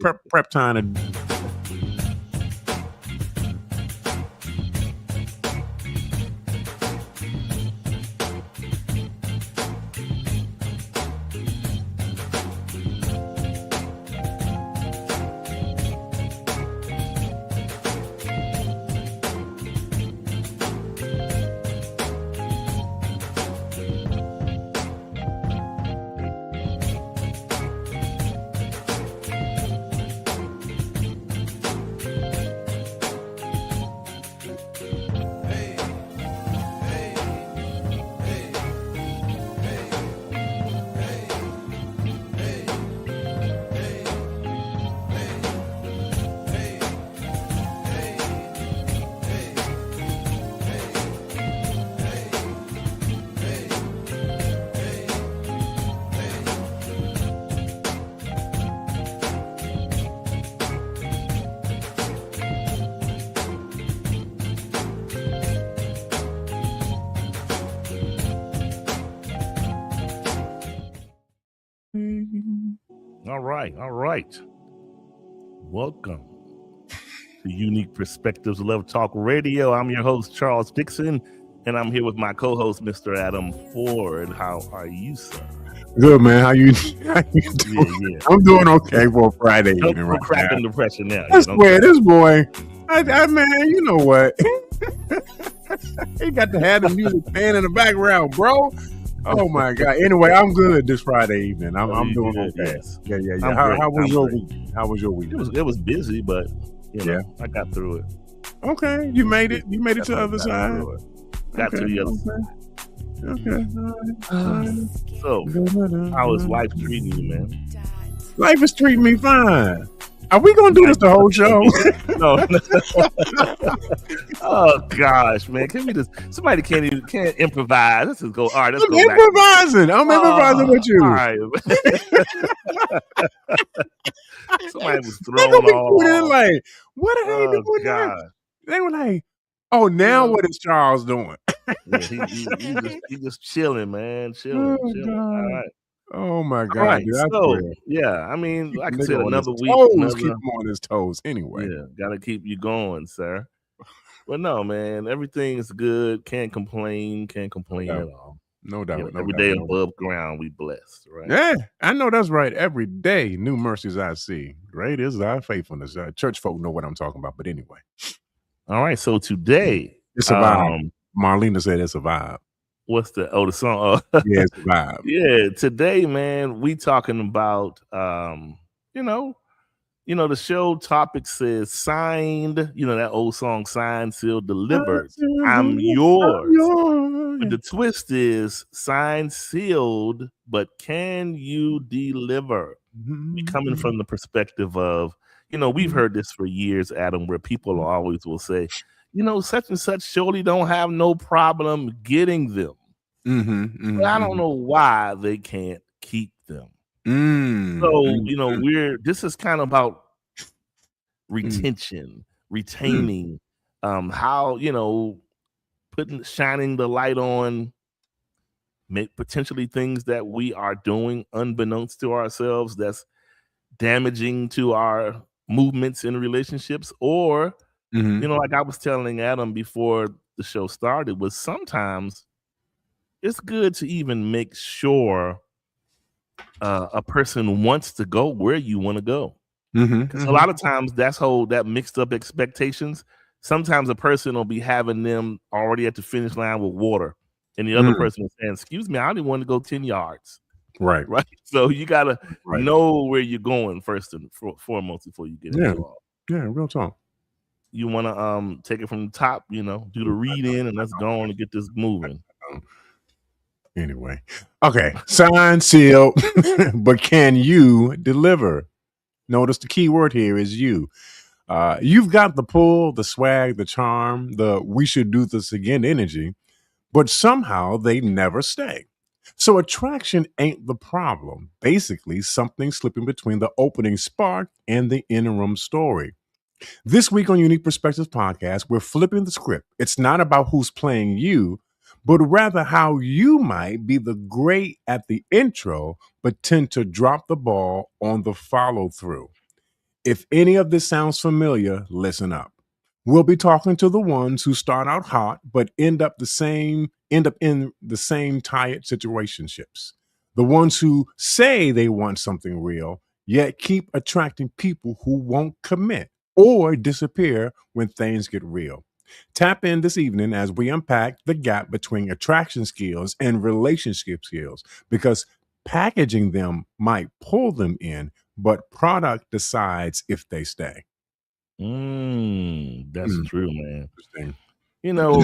prep time to. All right. Welcome to Unique Perspectives Love Talk Radio. I'm your host, Charles Dixon, and I'm here with my co-host, Mr. Adam Ford. How are you, sir? Good, man. How you doing? Yeah. I'm doing okay for a Friday evening right cracking the pressure now. I swear, this boy, man, you know what? He got to have the music playing in the background, bro. Oh my God. Anyway, I'm good this Friday evening. I'm doing okay. Yes. Yeah. How was your week? How was your week? It was busy, but I got through it. Okay. You made it. You made it to the other side. Got to the other side. Okay. So, how is life treating you, man? Life is treating me fine. Are we gonna do this the whole show? No. Oh gosh, man! Can we just? Somebody can't improvise. Let's just go. All right, let's go. Improvising. I'm improvising with you. All right. Somebody was thrown off. Like, what are they doing? God. They were like, "Oh, now what is Charles doing?" Yeah, he just chilling, man. Chilling. All right. Oh my God! Right. So, I mean, like I said, another week. Keep him on his toes anyway. Yeah, gotta keep you going, sir. But no, man, everything is good. Can't complain at all. No doubt. Every day above ground, we blessed, right? Yeah, I know that's right. Every day, new mercies I see. Great is thy faithfulness. Church folk know what I'm talking about. But anyway. All right. So today, it's a vibe. Marlena said it's a vibe. What's the song? Yeah, it's a vibe. Yeah, today, man, we talking about the show topic says signed, that old song, signed, sealed, delivered. I'm yours. But the twist is signed, sealed, but can you deliver? We coming from the perspective of, we've heard this for years, Adam, where people always will say, such and such surely don't have no problem getting them. But I don't know why they can't keep them. So, this is kind of about retention, retaining, how, shining the light on potentially things that we are doing unbeknownst to ourselves that's damaging to our movements in relationships, or like I was telling Adam before the show started, was sometimes it's good to even make sure a person wants to go where you want to go. Because a lot of times that mixed up expectations. Sometimes a person will be having them already at the finish line with water, and the other person is saying, "Excuse me, I only want to go 10 yards." Right. So you gotta know where you're going first and foremost before you get into all. Yeah, real talk. You want to take it from the top, do the read in, and let's go on and get this moving. Anyway, okay, signed, sealed, but can you deliver? Notice the key word here is you. You've got the pull, the swag, the charm, the we should do this again energy, but somehow they never stay. So attraction ain't the problem. Basically, something slipping between the opening spark and the interim story. This week on Unique Perspectives Podcast, we're flipping the script. It's not about who's playing you, but rather how you might be the great at the intro, but tend to drop the ball on the follow through. If any of this sounds familiar, listen up. We'll be talking to the ones who start out hot but end up in the same tired situationships. The ones who say they want something real, yet keep attracting people who won't commit or disappear when things get real. Tap in this evening as we unpack the gap between attraction skills and relationship skills because packaging them might pull them in, but product decides if they stay. That's true, man. Interesting. You know,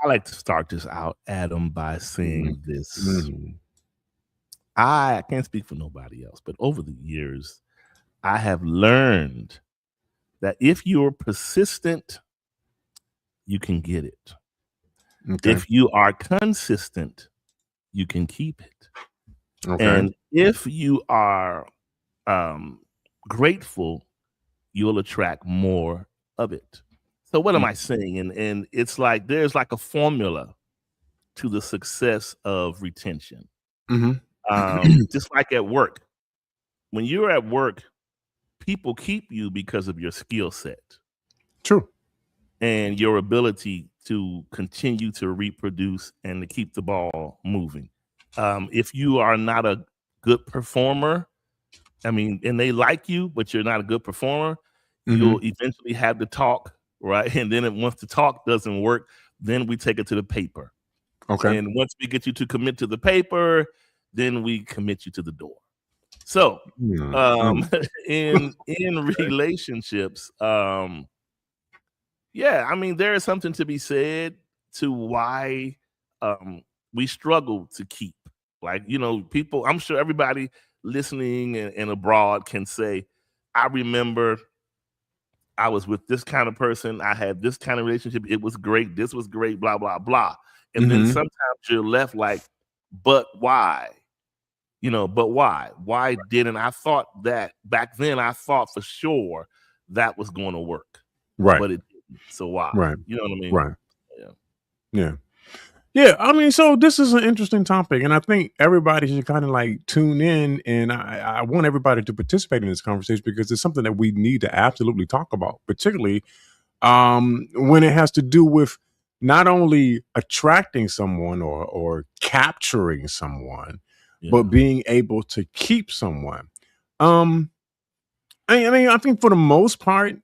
I like to start this out, Adam, by saying this. Mhm. I can't speak for nobody else, but over the years, I have learned that if you're persistent, you can get it. Okay. If you are consistent, you can keep it. Okay. And if you are grateful, you'll attract more of it. So what am I saying? And it's like there's like a formula to the success of retention. Mhm. Just like at work. When you're at work, people keep you because of your skill set True. and your ability to continue to reproduce and to keep the ball moving. If you are not a good performer, I mean, and they like you, but you're not a good performer, you'll eventually have to talk, right? And then once the talk doesn't work, then we take it to the paper. Okay. And once we get you to commit to the paper, then we commit you to the door. So in relationships, yeah, I mean, there is something to be said to why we struggle to keep. Like, you know, people, I'm sure everybody listening and abroad can say, I remember I was with this kind of person. I had this kind of relationship. It was great. This was great, blah, blah, blah. And then sometimes you're left like, but why? You know, but why? Why didn't I thought that back then? I thought for sure that was going to work, Right. but it didn't. So why? Right. You know what I mean? Right. Yeah. Yeah. Yeah. I mean, so this is an interesting topic, and I think everybody should kind of like tune in. And I want everybody to participate in this conversation because it's something that we need to absolutely talk about, particularly when it has to do with not only attracting someone or capturing someone, but being able to keep someone. I mean, I think for the most part,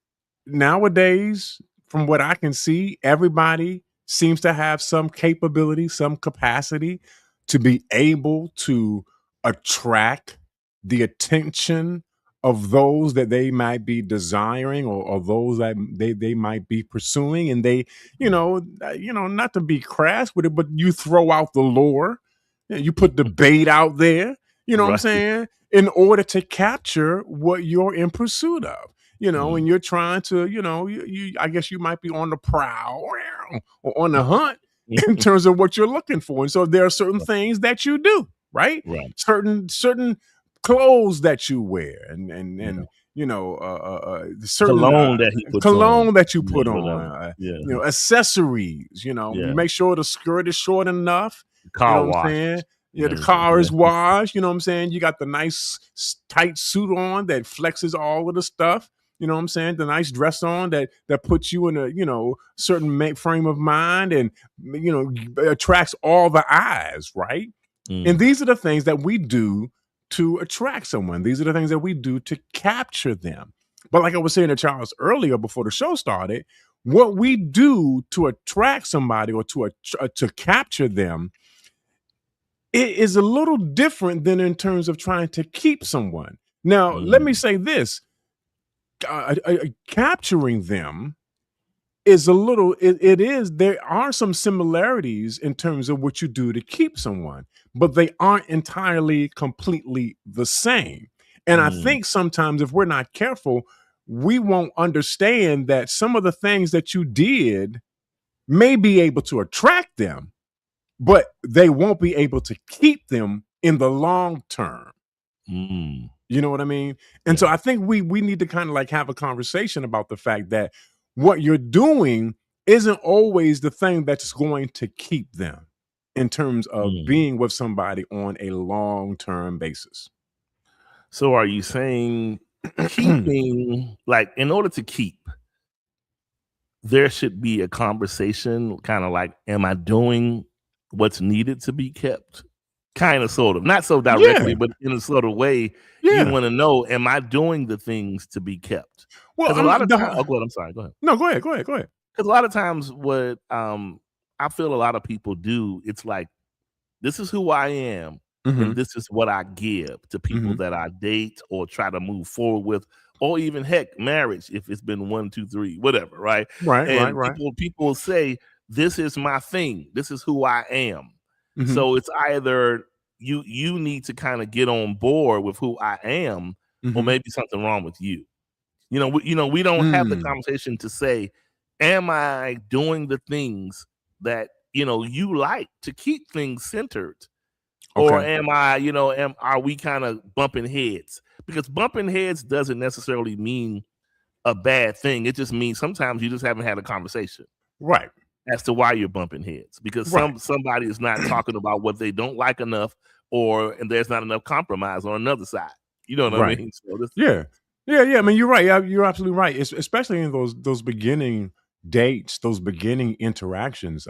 nowadays, from what I can see, everybody seems to have some capability, some capacity to be able to attract the attention of those that they might be desiring or those that they might be pursuing. And they, not to be crass with it, but you throw out the lure, you put the bait out there, you know what I'm Right. saying? In order to capture what you're in pursuit of, and you're trying to, I guess you might be on the prowl or on the hunt in terms of what you're looking for. And so there are certain things that you do, right? Right. Certain clothes that you wear and certain Cologne that he puts cologne on. that you Yeah, put whatever. on, Yeah. accessories, Yeah. make sure the skirt is short enough. Car you know what I'm wash. saying? Yeah, the Everything. car is Yeah. washed. You know what I'm saying? You got the nice tight suit on that flexes all of the stuff. You know what I'm saying? The nice dress on that puts you in a certain frame of mind and attracts all the eyes, right? And these are the things that we do to attract someone. These are the things that we do to capture them. But like I was saying to Charles earlier before the show started, what we do to attract somebody or to capture them, it is a little different than in terms of trying to keep someone. Now, let me say this. Capturing them is a little, there are some similarities in terms of what you do to keep someone, but they aren't entirely completely the same. And I think sometimes if we're not careful, we won't understand that some of the things that you did may be able to attract them, but they won't be able to keep them in the long term. You know what I mean? And so I think we need to kind of like have a conversation about the fact that what you're doing isn't always the thing that's going to keep them in terms of being with somebody on a long-term basis. So are you saying keeping, like, in order to keep, there should be a conversation, kind of like, am I doing what's needed to be kept? Kind of, sort of, not so Yeah, directly, but in a sort of way, you yeah. want to know, am I doing the things to be kept? Well, Because a lot I'm of time, the oh, go ahead, I'm sorry, go ahead. no, go ahead, go ahead, go ahead. Because a lot of times, what I feel a lot of people do, it's like, this is who I am, and Mhm, this is what I give to people mhm. that I date or try to move forward with, or even, heck, marriage, if it's been 1, 2, 3, whatever, right? Right, right, And right. people say, this is my thing, this is who I am. Mhm, So it's either you need to kind of get on board with who I am, or mhm. maybe something wrong with you. We don't have the Mm, conversation to say, am I doing the things that you like to keep things centered? Or okay. am I, are we kind of bumping heads? Because bumping heads doesn't necessarily mean a bad thing. It just means sometimes you just haven't had a conversation Right, as to why you're bumping heads. Because right. somebody is not talking about what they don't like enough, and there's not enough compromise on another side. You know what I Right. mean? So this, Yeah. Yeah, yeah. I mean, you're right. Yeah, you're absolutely right. Especially in those beginning dates, those beginning interactions.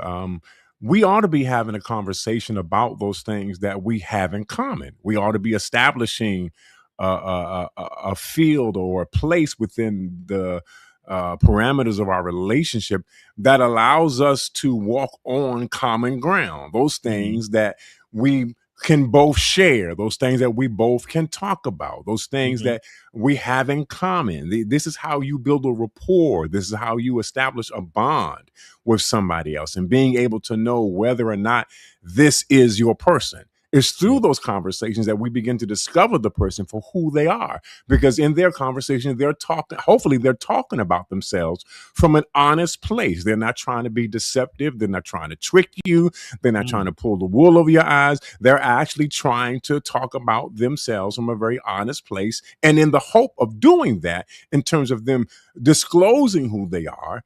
We ought to be having a conversation about those things that we have in common. We ought to be establishing a field or a place within the parameters of our relationship that allows us to walk on common ground. Those mhm, things that we can both share, those things that we both can talk about, those things mhm, that we have in common. This is how you build a rapport. This is how you establish a bond with somebody else, and being able to know whether or not this is your person. It's yeah, through those conversations that we begin to discover the person for who they are. Because in their conversation, they're talking, hopefully, they're talking about themselves from an honest place. They're not trying to be deceptive. They're not trying to trick you. They're not trying mm, to pull the wool over your eyes. They're actually trying to talk about themselves from a very honest place. And in the hope of doing that, in terms of them disclosing who they are,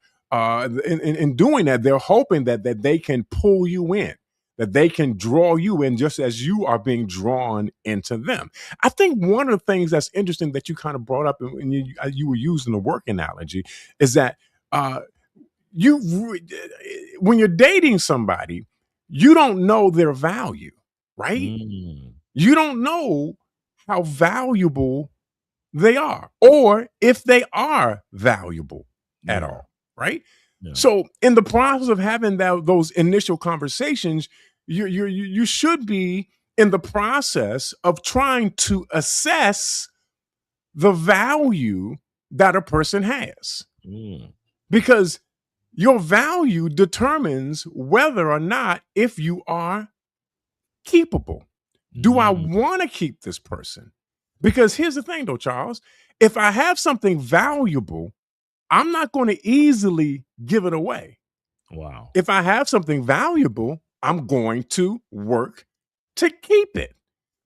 in doing that, they're hoping that they can pull you in, that they can draw you in just as you are being drawn into them. I think one of the things that's interesting that you kind of brought up, and you were using the work analogy, is that uh, when you're dating somebody, you don't know their value, right? mm, You don't know how valuable they are, or if they are valuable at yeah, all, right? yeah, So, in the process of having those initial conversations, you should be in the process of trying to assess the value that a person has, mm, because your value determines whether or not if you are keepable. Do I mm, want to keep this person? Because here's the thing, though, Charles. If I have something valuable, I'm not going to easily give it away. wow, If I have something valuable, I'm going to work to keep it.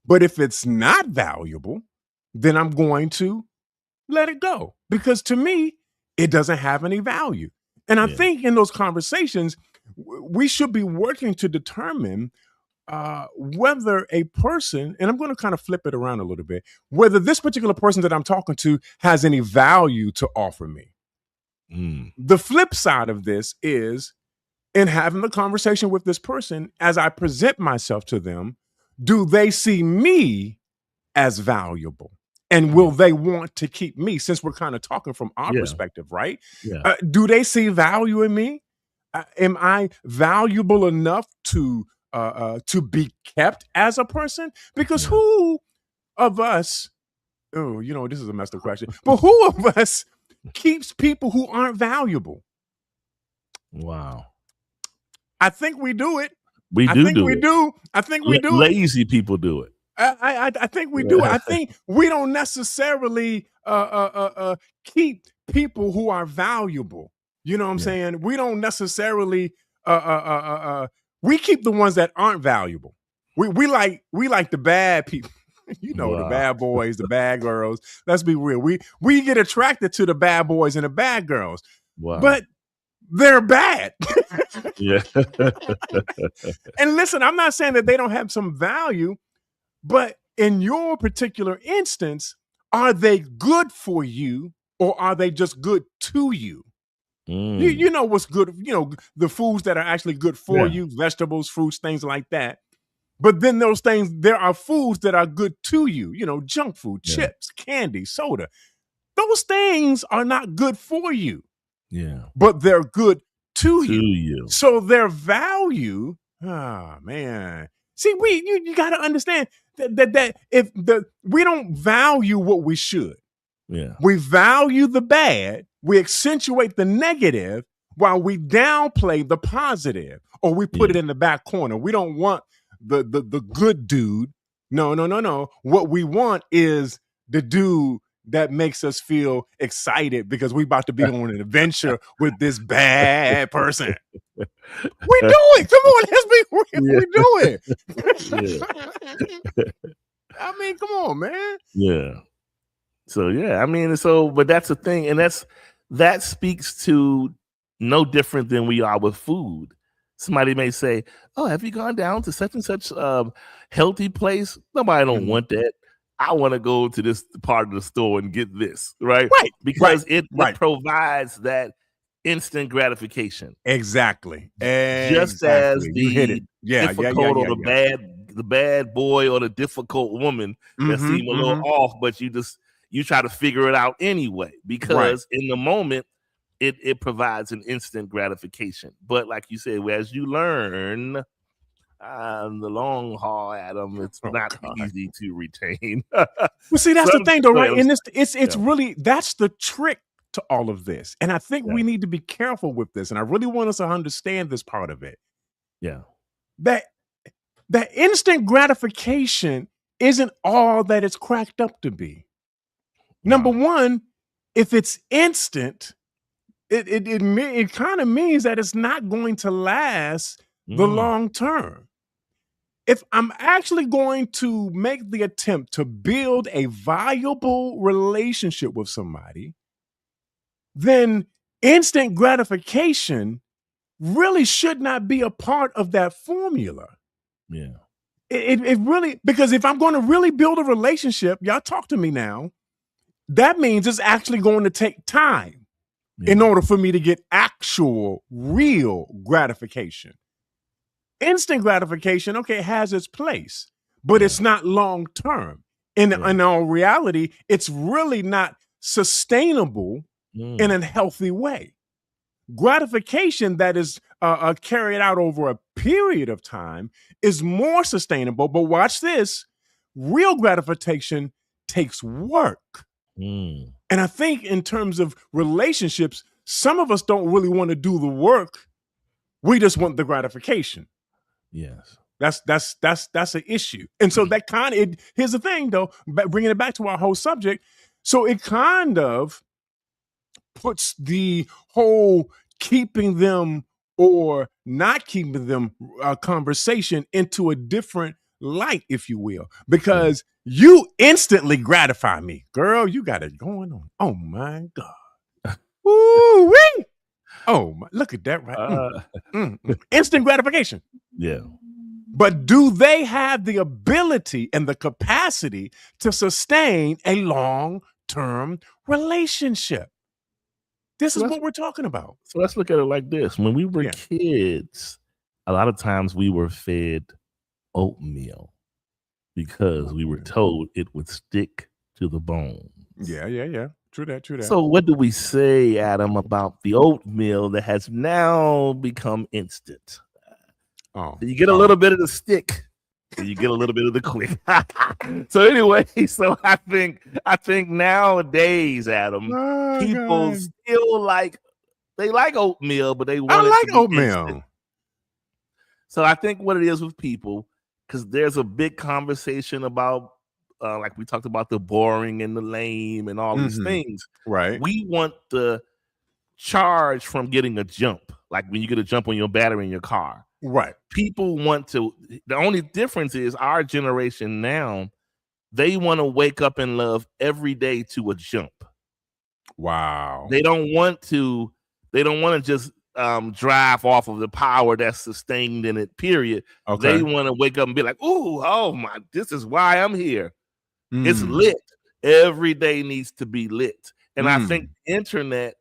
But if it's not valuable, then I'm going to let it go, because to me, it doesn't have any value. And I yeah, think in those conversations, we should be working to determine whether a person, and I'm going to kind of flip it around a little bit, whether this particular person that I'm talking to has any value to offer me. mm, The flip side of this is, in having the conversation with this person, as I present myself to them, do they see me as valuable? And yeah, will they want to keep me, since we're kind of talking from our yeah, perspective, right? yeah, Do they see value in me? Am I valuable enough to be kept as a person? Because yeah, who of us, oh, this is a messed up question, but who of us keeps people who aren't valuable? wow. I think we do it. We I do think do we it. do. I think we do it. Lazy people do it. I think we do. I think we don't necessarily keep people who are valuable. You know what I'm Yeah, saying? We don't necessarily we keep the ones that aren't valuable. We like the bad people. The wow, bad boys, the bad girls. Let's be real. We get attracted to the bad boys and the bad girls, wow, but they're bad. yeah, And listen, I'm not saying that they don't have some value, but in your particular instance, are they good for you or are they just good to you? You know what's good, the foods that are actually good for you, vegetables, fruits, things like that. But then those things, there are foods that are good to you, junk food, chips, candy, soda. Those things are not good for you. Yeah. But they're good to To you. you. So their value, man. See, you got to understand that if we don't value what we should. Yeah. We value the bad, we accentuate the negative while we downplay the positive, or we put it in the back corner. We don't want the good dude. No. What we want is the dude that makes us feel excited because we about to be on an adventure with this bad person. We do it. Come on, let's be real. We do it. I mean, come on, man. Yeah. So yeah, I mean, but that's the thing, and that speaks to no different than we are with food. Somebody may say, "Oh, have you gone down to such and such healthy place?" Nobody don't want that. I want to go to this part of the store and get this, right? Right. Because it provides that instant gratification. Exactly. Just as You hit it. difficult or the bad boy or the difficult woman that seem a little off, but you try to figure it out anyway, because in the moment it provides an instant gratification. But like you said, as you learn the long haul, Adam, it's not easy to retain. Well, see, that's the thing, though, right? And it's really, that's the trick to all of this. And I think we need to be careful with this. And I really want us to understand this part of it. Yeah. That instant gratification isn't all that it's cracked up to be. Number one, if it's instant, it kind of means that it's not going to last the long term. If I'm actually going to make the attempt to build a viable relationship with somebody, then instant gratification really should not be a part of that formula. Yeah. It really, because if I'm going to really build a relationship, y'all talk to me now, that means it's actually going to take time in order for me to get actual, real gratification. Instant gratification, okay, has its place, but it's not long term. In all reality, it's really not sustainable in a healthy way. Gratification that is carried out over a period of time is more sustainable. But watch this, real gratification takes work. And I think in terms of relationships, some of us don't really want to do the work. We just want the gratification. Yes. That's an issue. And so that here's the thing though, bringing it back to our whole subject. So it kind of puts the whole keeping them or not keeping them conversation into a different light, if you will, because you instantly gratify me. Girl, you got it going on. Oh my God. Woo-wee. Oh, look at that, right? Instant gratification. Yeah. But do they have the ability and the capacity to sustain a long-term relationship? This is what we're talking about. So let's look at it like this. When we were kids, a lot of times we were fed oatmeal because we were told it would stick to the bone. Yeah. True that. So what do we say, Adam, about the oatmeal that has now become instant? You get a little bit of the stick, and you get a little bit of the quick. So anyway, I think nowadays, Adam, people still like oatmeal, but they want it to be oatmeal. instant. So I think what it is with people, because there's a big conversation about, like we talked about the boring and the lame and all these things. Right. We want the charge from getting a jump, like when you get a jump on your battery in your car. Right. People want to, the only difference is our generation now, they want to wake up in love every day to a jump. Wow. They don't want to just drive off of the power that's sustained in it, period. Okay. They want to wake up and be like, oh my, this is why I'm here. It's lit. Every day needs to be lit. And I Mm. think the internet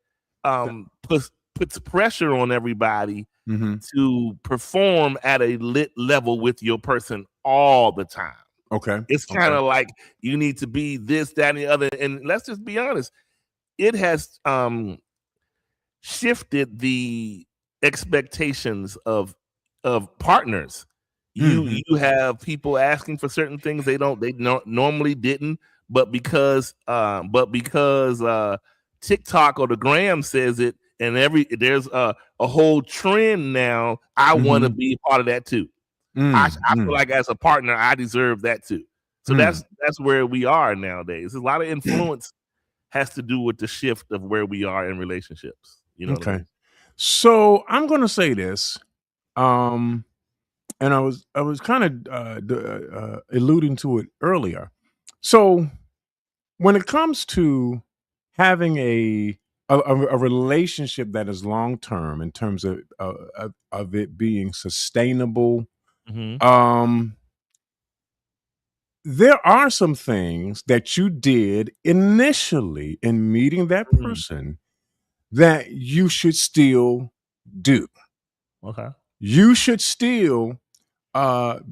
puts pressure on everybody Mhm. to perform at a lit level with your person all the time. Okay. It's kind of like you need to be this, that, and the other. And let's just be honest, it has shifted the expectations of partners. Mhm. You have people asking for certain things they normally didn't, but because TikTok or the Gram says it, and there's a whole trend now. I want to be a part of that too. I feel like as a partner, I deserve that too. So that's where we are nowadays. A lot of influence has to do with the shift of where we are in relationships. You know what I mean? So I'm going to say this, and I was kind of alluding to it earlier. So when it comes to having a relationship that is long term in terms of it being sustainable, Mhm. there are some things that you did initially in meeting that Mhm. person that you should still do. Okay. You should still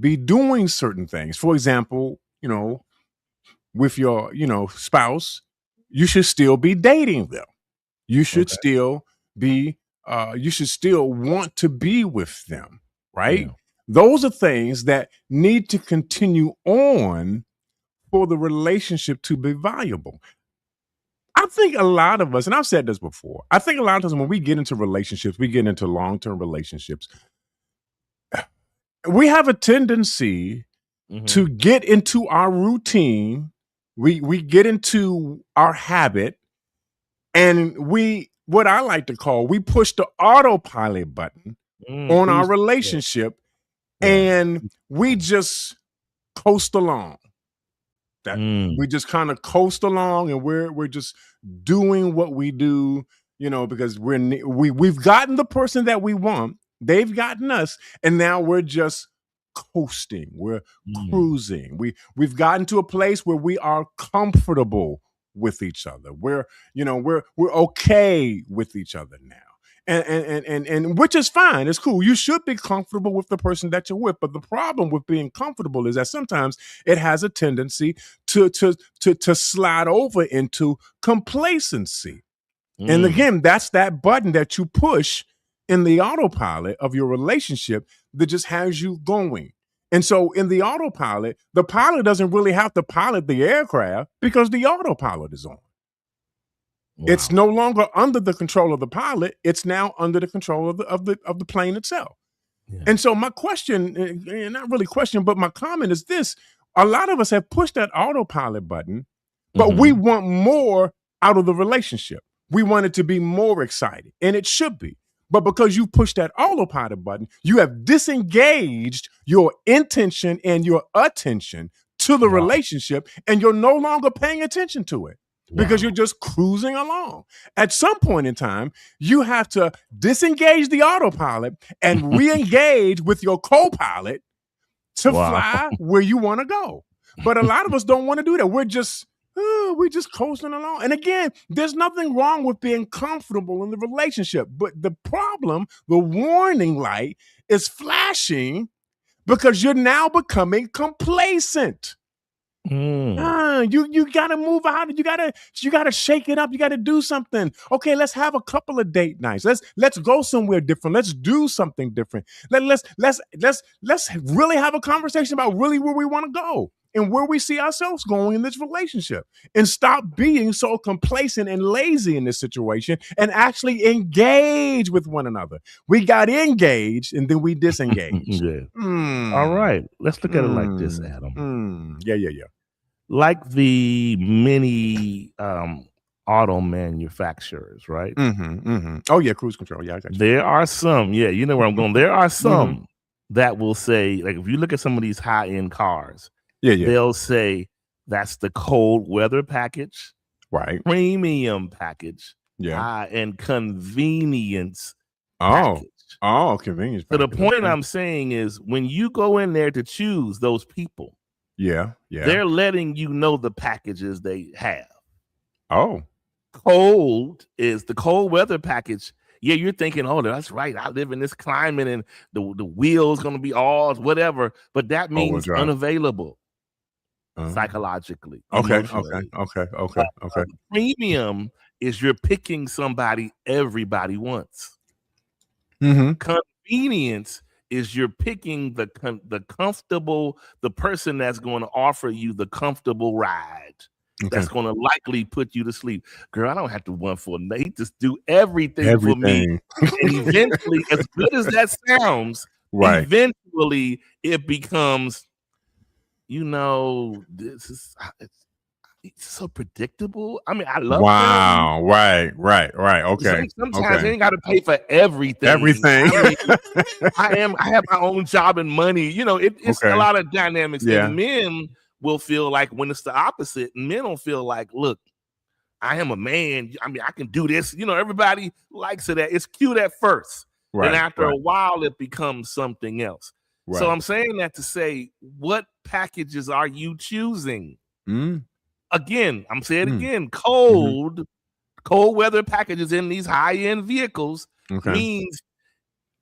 be doing certain things. For example, with your, spouse, you should still be dating them. You should Okay. still be you should still want to be with them, right? Yeah. Those are things that need to continue on for the relationship to be valuable. I think a lot of us, and I've said this before, I think a lot of times when we get into relationships, we get into long-term relationships, we have a tendency to Mhm. get into our routine. We get into our habit, and what I like to call, we push the autopilot button on our Cruise control. relationship, Yeah. and we just coast along. That Mm. we just kind of coast along, and we're just doing what we do, because we've gotten the person that we want. They've gotten us, and now we're just coasting. We're cruising. We've gotten to a place where we are comfortable with each other. We're okay with each other now. And which is fine. It's cool. You should be comfortable with the person that you're with. But the problem with being comfortable is that sometimes it has a tendency to slide over into complacency. And again, that's that button that you push in the autopilot of your relationship that just has you going. And so in the autopilot, the pilot doesn't really have to pilot the aircraft because the autopilot is on. It's Wow. no longer under the control of the pilot. It's now under the control of the plane itself. Yeah. And so my question, not really question, but my comment is this: a lot of us have pushed that autopilot button, but we Mhm. want more out of the relationship. We want it to be more exciting, and it should be. But because you pushed that autopilot button, you have disengaged your intention and your attention to the Wow. relationship, and you're no longer paying attention to it because Wow. you're just cruising along. At some point in time, you have to disengage the autopilot and re-engage with your co-pilot to Wow. fly where you want to go. But a lot of us don't want to do that. We're just coasting along. And again, there's nothing wrong with being comfortable in the relationship. But the problem, the warning light is flashing because you're now becoming complacent. You gotta move out. You gotta shake it up. You gotta do something. Okay, let's have a couple of date nights. Let's go somewhere different. Let's do something different. Let's really have a conversation about really where we want to go and where we see ourselves going in this relationship. And stop being so complacent and lazy in this situation and actually engage with one another. We got engaged and then we disengaged. Yeah. All right. Let's look at it like this, Adam. Yeah. Like the many auto manufacturers, right? Oh yeah, cruise control. Yeah, I got you. There are some, yeah, you know where I'm going. There are some that will say, like, if you look at some of these high-end cars, Yeah. they'll say that's the cold weather package, Right. premium package, Yeah. and convenience Oh. package. Oh, convenience So the package. point Okay. I'm saying is when you go in there to choose those people, Yeah. They're letting you know the packages they have. Oh. Cold is the cold weather package. Yeah, you're thinking, oh, that's right. I live in this climate and the wheel's going to be all whatever. But that means Overdrive. unavailable Oh. psychologically, Okay. emotionally. Okay. Premium is you're picking somebody everybody wants. Mm-hmm. Convenience is you're picking the comfortable, the person that's going to offer you the comfortable ride. Okay. That's going to likely put you to sleep. Girl, I don't have to run for a night. Just do everything for me. And eventually, as good as that sounds, right. Eventually it becomes, this is it's so predictable. I mean, I love them. Wow. Right. Okay. Sometimes they ain't got to pay for everything. I have my own job and money. It's a lot of dynamics. Yeah. And men will feel like when it's the opposite, men don't feel like, look, I am a man. I mean, I can do this. Everybody likes it. It's cute at first. Right. And after a while, it becomes something else. Right. So I'm saying that to say, what packages are you choosing? Again, I'm saying it again, cold weather packages in these high-end vehicles means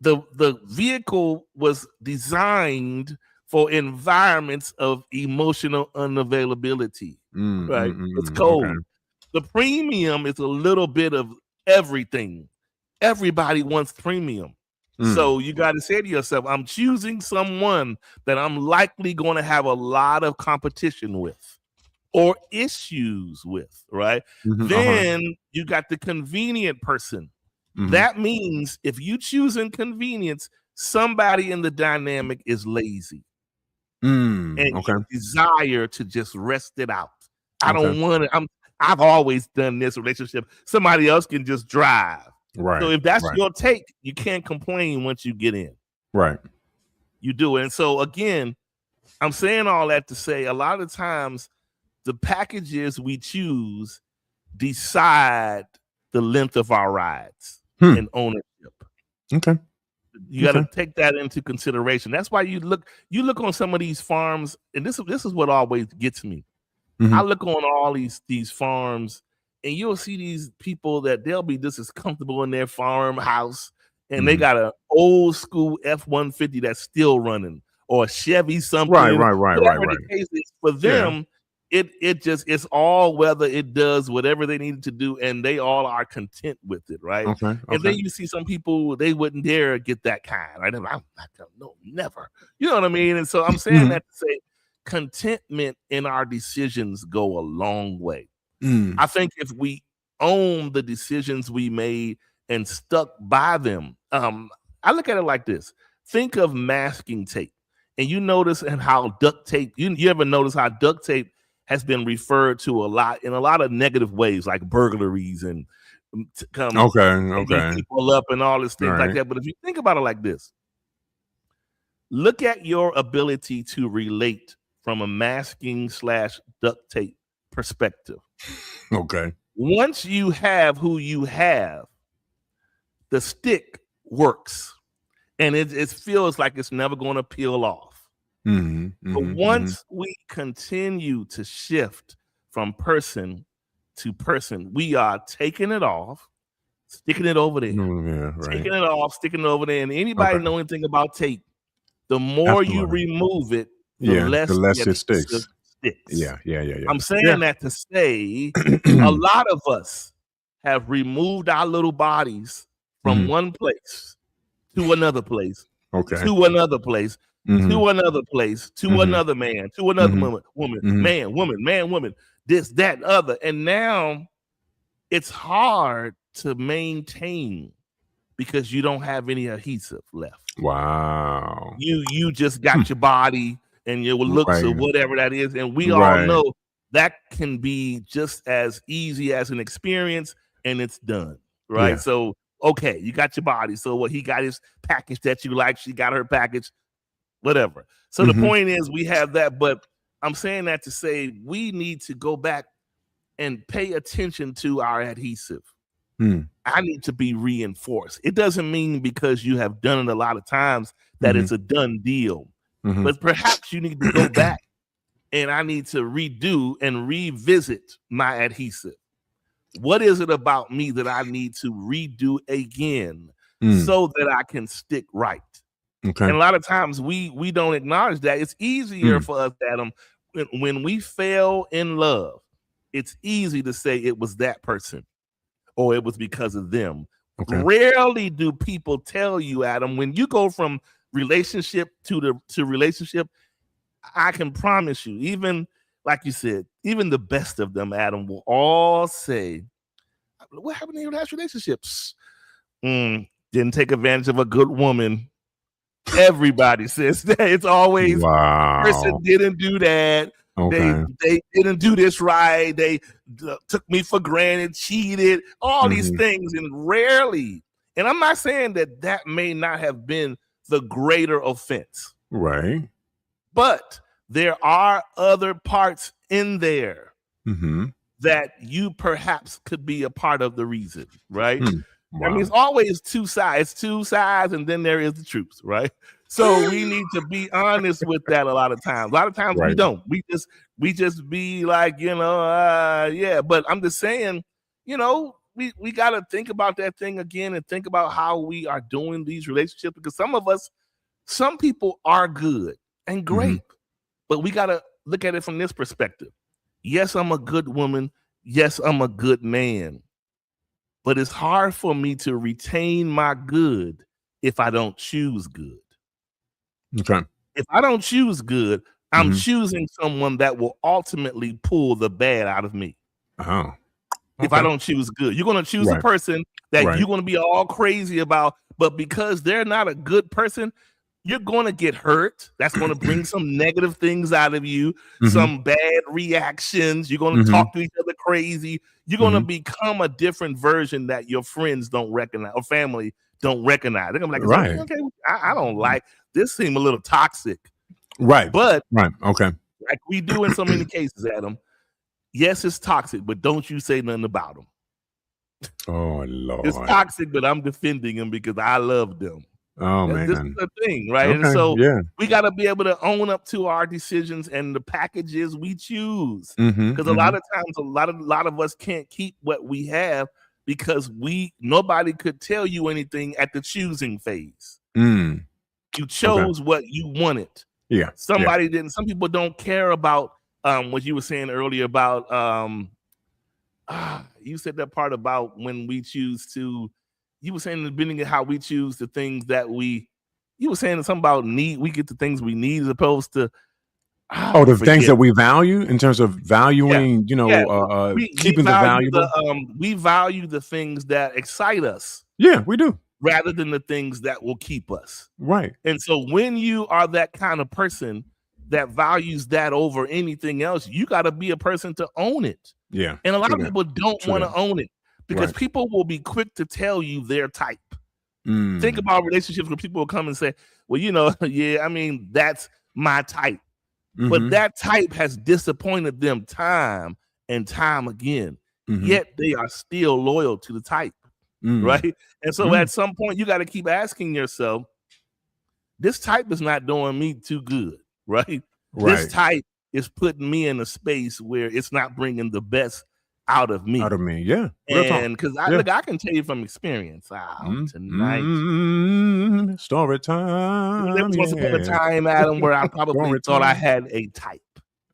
the vehicle was designed for environments of emotional unavailability. Right? It's cold. Okay. The premium is a little bit of everything. Everybody wants premium. So you got to say to yourself, I'm choosing someone that I'm likely going to have a lot of competition with or issues with, right? Then you got the convenient person. That means if you choose inconvenience, somebody in the dynamic is lazy. And you desire to just rest it out. I don't want to. I've always done this relationship. Somebody else can just drive. Right. So if that's your take, you can't complain once you get in. Right. You do it. And so again, I'm saying all that to say a lot of times the packages we choose decide the length of our rides and ownership. Okay. You got to take that into consideration. That's why you look on some of these farms, and this is what always gets me. I look on all these farms, and you'll see these people that they'll be just as comfortable in their farmhouse, and they got an old school F-150 that's still running, or a Chevy something. Right. The case is, for them, it's all weather. It does whatever they needed to do, and they all are content with it, right? Okay. And then you see some people, they wouldn't dare get that kind. Right? I'm not gonna, no, never. You know what I mean? And so I'm saying that to say contentment in our decisions go a long way. I think if we own the decisions we made and stuck by them, I look at it like this. Think of masking tape, and you notice and how duct tape. You ever notice how duct tape has been referred to a lot in a lot of negative ways, like burglaries and people up and all this things like that. But if you think about it like this, look at your ability to relate from a masking / duct tape perspective. Okay. Once you have who you have, the stick works, and it feels like it's never going to peel off. But once we continue to shift from person to person, we are taking it off, sticking it over there, taking it off, sticking it over there. And anybody know anything about tape, the more you remove it, the less it sticks. Yeah. I'm saying that to say a lot of us have removed our little bodies from one place to another place, to another place, to another place, to another man, to another woman, man, woman, this, that, other. And now it's hard to maintain because you don't have any adhesive left. Wow. You just got your body and your looks or whatever that is. And we all know that can be just as easy as an experience, and it's done. Right. Yeah. So, okay, you got your body. So what he got his package that you like, she got her package, whatever. So the point is we have that, but I'm saying that to say we need to go back and pay attention to our adhesive. I need to be reinforced. It doesn't mean because you have done it a lot of times that it's a done deal. But perhaps you need to go back and I need to redo and revisit my adhesive. What is it about me that I need to redo again so that I can stick right? Okay. And a lot of times we don't acknowledge that. It's easier for us, Adam, when we fail in love. It's easy to say it was that person or it was because of them. Okay. Rarely do people tell you, Adam, when you go from relationship to relationship, I can promise you, even like you said, even the best of them, Adam, will all say, what happened in your last relationships? Didn't take advantage of a good woman. Everybody says that. It's always person didn't do that. Okay. They didn't do this right. They took me for granted, cheated, all these things. And rarely, and I'm not saying that may not have been the greater offense. Right. But there are other parts in there that you perhaps could be a part of the reason, right? Wow. I mean, it's always two sides, and then there is the truth, right? So we need to be honest with that a lot of times. A lot of times we don't. We just be like, yeah. But I'm just saying, we got to think about that thing again and think about how we are doing these relationships, because some people are good and great, but we got to look at it from this perspective. Yes, I'm a good woman. Yes, I'm a good man. But it's hard for me to retain my good if I don't choose good. Okay. If I don't choose good, I'm choosing someone that will ultimately pull the bad out of me. Oh. Okay. If I don't choose good, you're going to choose a person that you're going to be all crazy about, but because they're not a good person, you're going to get hurt. That's going to bring some negative things out of you, some bad reactions. You're going to talk to each other crazy. You're going to become a different version that your friends don't recognize or family don't recognize. They're going to be like, okay, I don't like this. Seem a little toxic. Right. But okay. Like we do in so many cases, Adam. Yes, it's toxic, but don't you say nothing about them. Oh, Lord. It's toxic, but I'm defending them because I love them. Oh, man. This is the thing, right? Okay. And so we got to be able to own up to our decisions and the packages we choose. Mm-hmm, Because a lot of times, a lot of us can't keep what we have because nobody could tell you anything at the choosing phase. You chose what you wanted. Yeah. Somebody didn't. Some people don't care about what you were saying earlier about you said that part about when we choose to. You were saying in the beginning how we choose the things that you were saying something about need. We get the things we need as opposed to the things that we value in terms of valuing, keeping the valuable. We value the things that excite us. Yeah, we do. Rather than the things that will keep us. Right. And so when you are that kind of person that values that over anything else, you got to be a person to own it. Yeah. And a lot of people don't want to own it. Because people will be quick to tell you their type. Think about relationships where people will come and say, well, that's my type. But that type has disappointed them time and time again. Yet they are still loyal to the type. Right? And so at some point, you got to keep asking yourself, this type is not doing me too good. Right? This type is putting me in a space where it's not bringing the best out of me. Yeah. And because I can tell you from experience, tonight. Story time. There was once upon a time, Adam, where I probably thought I had a type.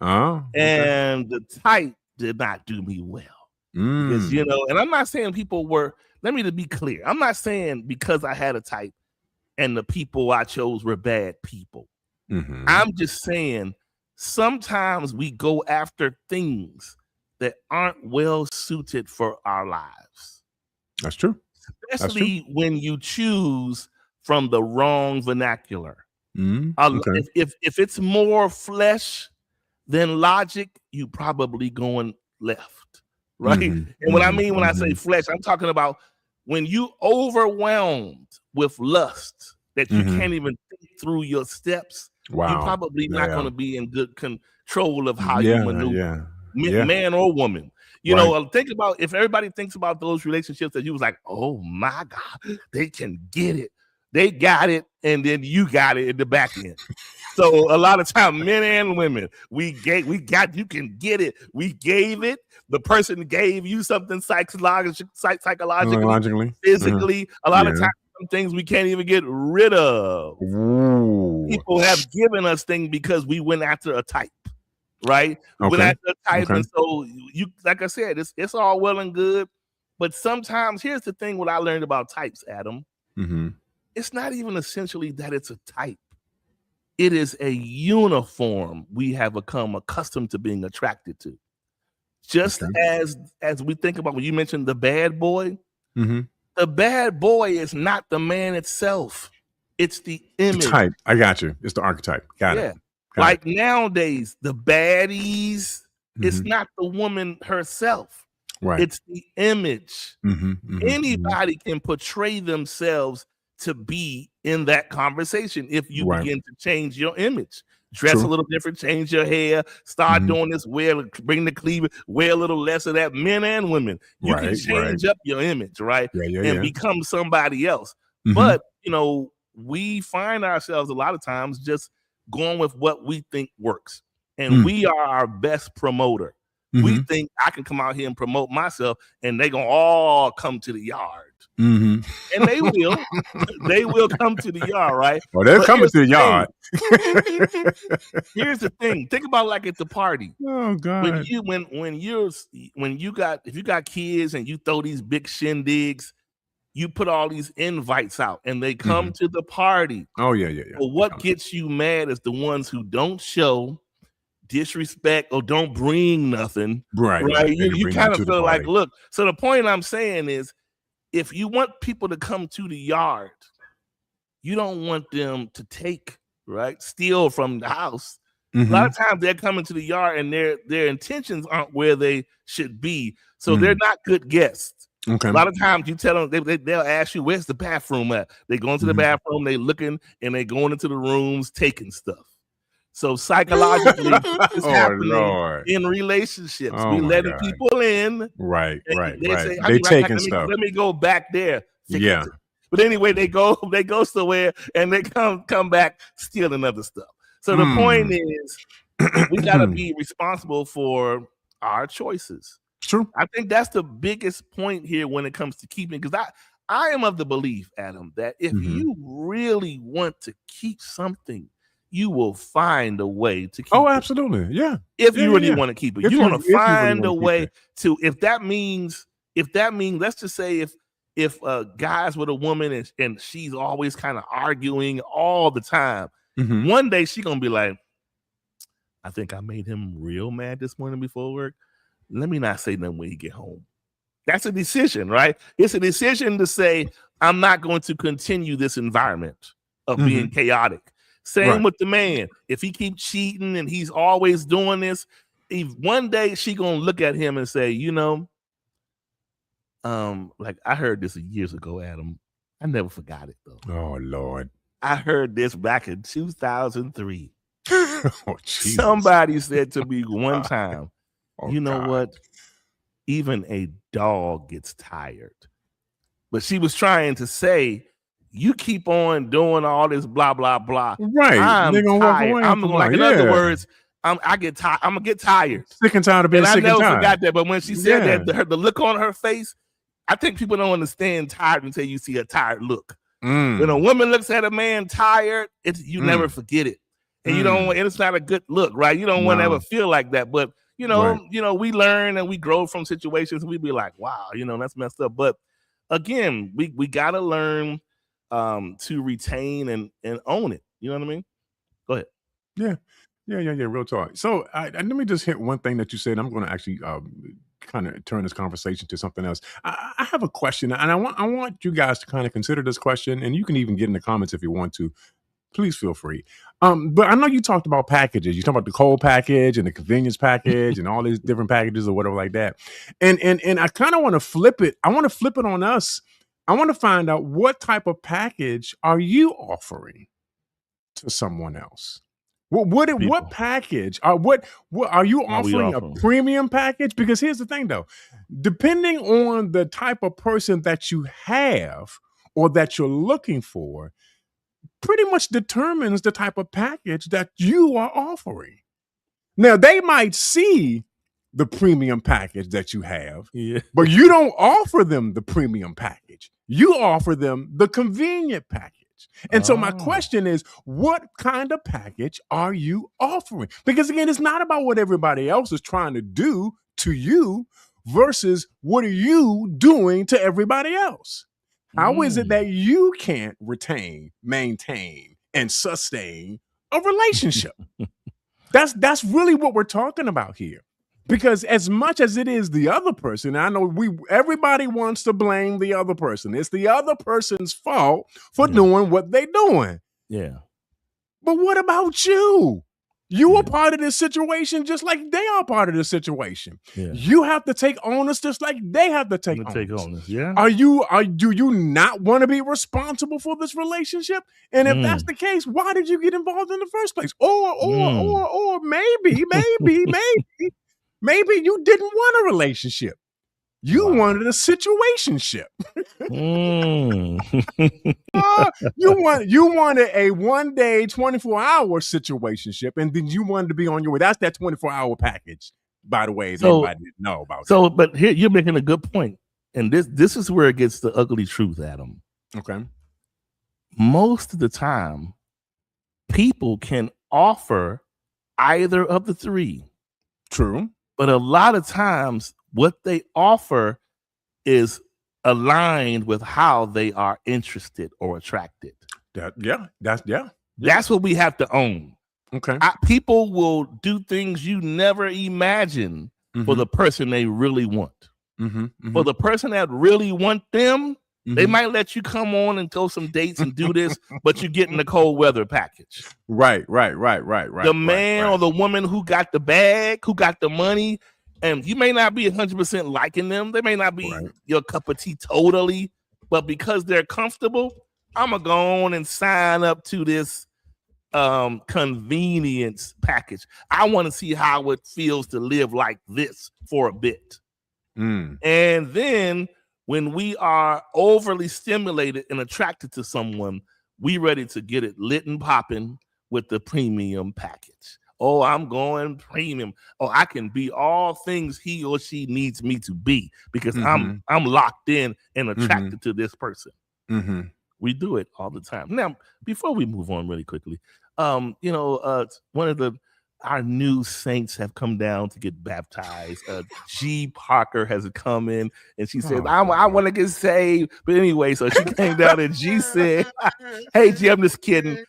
And the type did not do me well. Because, and I'm not saying people were, let me be clear. I'm not saying because I had a type and the people I chose were bad people. I'm just saying sometimes we go after things that aren't well suited for our lives. That's true. Especially when you choose from the wrong vernacular. If it's more flesh than logic, you probably going left, right? And what I mean when I say flesh, I'm talking about when you overwhelmed with lust that you can't even think through your steps. You're probably not going to be in good control of how you maneuver. Man or woman, think about if everybody thinks about those relationships that you was like, oh my God, they can get it. They got it, and then you got it in the back end. So a lot of times, men and women, you can get it. We gave it. The person gave you something psychologically, physically. A lot of times, some things we can't even get rid of. Ooh. People have given us things because we went after a type, right? We went after a type, and so you, like I said, it's all well and good, but sometimes here's the thing: what I learned about types, Adam, it's not even essentially that it's a type. It is a uniform we have become accustomed to being attracted to. Just as we think about when you mentioned the bad boy, the bad boy is not the man itself. It's the image. The type. I got you. It's the archetype. Got it. Like nowadays, the baddies, it's not the woman herself. Right. It's the image. Anybody can portray themselves to be in that conversation if you begin to change your image. Dress a little different, change your hair, start doing this, bring the cleavage, wear a little less of that, men and women. You can change up your image, right? And become somebody else. But, we find ourselves a lot of times just going with what we think works. And we are our best promoter. We think I can come out here and promote myself and they're going to all come to the yard. And they will. They will come to the yard, right? Oh, they're coming to the yard. Here's the thing. Think about like at the party. Oh God. If you got kids and you throw these big shindigs, you put all these invites out and they come to the party. Oh yeah. But what gets you mad is the ones who don't show disrespect or don't bring nothing. Right. You kind of feel like, look. So the point I'm saying is, if you want people to come to the yard, you don't want them to steal from the house. A lot of times they're coming to the yard and their intentions aren't where they should be. So they're not good guests. A lot of times you tell them, they'll ask you, where's the bathroom at? They go into the bathroom, they looking, and they going into the rooms taking stuff. So psychologically, it's happening in relationships. We letting people in. Right. They taking stuff. Let me go back there. But anyway, they go somewhere and they come back stealing other stuff. So the point is, we got to be responsible for our choices. True. I think that's the biggest point here when it comes to keeping, because I am of the belief, Adam, that if you really want to keep something, you will find a way to keep it. Absolutely. Yeah. If you really want to keep it, you want to find a way to, if that means, let's just say if guy's with a woman and she's always kind of arguing all the time, one day she's going to be like, I think I made him real mad this morning before work. Let me not say nothing when he get home. That's a decision, right? It's a decision to say, I'm not going to continue this environment of being chaotic. Same with the man. If he keeps cheating and he's always doing this, if one day she gonna look at him and say, like I heard this years ago, Adam. I never forgot it though. Oh Lord. I heard this back in 2003. Somebody said to me one time, what? Even a dog gets tired. But she was trying to say, you keep on doing all this blah blah blah. Right, I'm tired. I'm like, in other words, I get tired. I'm gonna get tired. Sick and tired of being sick and tired. I never forgot that. But when she said that, the look on her face, I think people don't understand tired until you see a tired look. When a woman looks at a man tired, you never forget it, and you don't. And it's not a good look, right? You don't want to ever feel like that. But we learn and we grow from situations. And we be like, wow, that's messed up. But again, we gotta learn to retain and own it. You know what I mean? Go ahead. Yeah. Real talk. So let me just hit one thing that you said. I'm going to actually kind of turn this conversation to something else. I have a question, and I want you guys to kind of consider this question, and you can even get in the comments if you want to. Please feel free. But I know you talked about packages. You talked about the cold package and the convenience package and all these different packages or whatever like that. And I kind of want to flip it. I want to flip it on us. I want to find out, what type of package are you offering to someone else? What package? What are you offering? A premium package? Because here's the thing, though, depending on the type of person that you have, or that you're looking for pretty much determines the type of package that you are offering. Now, they might see the premium package that you have, Yeah. but you don't offer them the premium package. You offer them the convenient package. And so my question is, what kind of package are you offering? Because again, it's not about what everybody else is trying to do to you versus what are you doing to everybody else? How is it that you can't retain, maintain, and sustain a relationship? That's really what we're talking about here. Because as much as it is the other person, I know everybody wants to blame the other person. It's the other person's fault for doing what they're doing. Yeah. But what about you? You are part of this situation just like they are part of this situation. Yeah. You have to take onus just like they have to take onus. Yeah. Do you not want to be responsible for this relationship? And if that's the case, why did you get involved in the first place? Or maybe you didn't want a relationship. You wanted a situationship. You wanted a 1 day, 24-hour situationship, and then you wanted to be on your way. That's that 24-hour package, by the way, everybody didn't know about. But here you're making a good point. And this is where it gets the ugly truth, Adam. Okay. Most of the time, people can offer either of the three. True. But a lot of times, what they offer is aligned with how they are interested or attracted. That's what we have to own. Okay. People will do things you never imagine for the person they really want. For the person that really want them, they might let you come on and go some dates and do this, but you're getting the cold weather package. Right. The man or the woman who got the bag, who got the money, and you may not be 100% liking them. They may not be your cup of tea totally, but because they're comfortable, I'm going to go on and sign up to this convenience package. I want to see how it feels to live like this for a bit. And then when we are overly stimulated and attracted to someone, we ready to get it lit and popping with the premium package. Oh, I'm going premium. Oh, I can be all things he or she needs me to be because I'm locked in and attracted to this person. We do it all the time. Now, before we move on really quickly, one of our new saints have come down to get baptized. G. Parker has come in and she said, I want to get saved. But anyway, so she came down and G said, hey, G, I'm just kidding.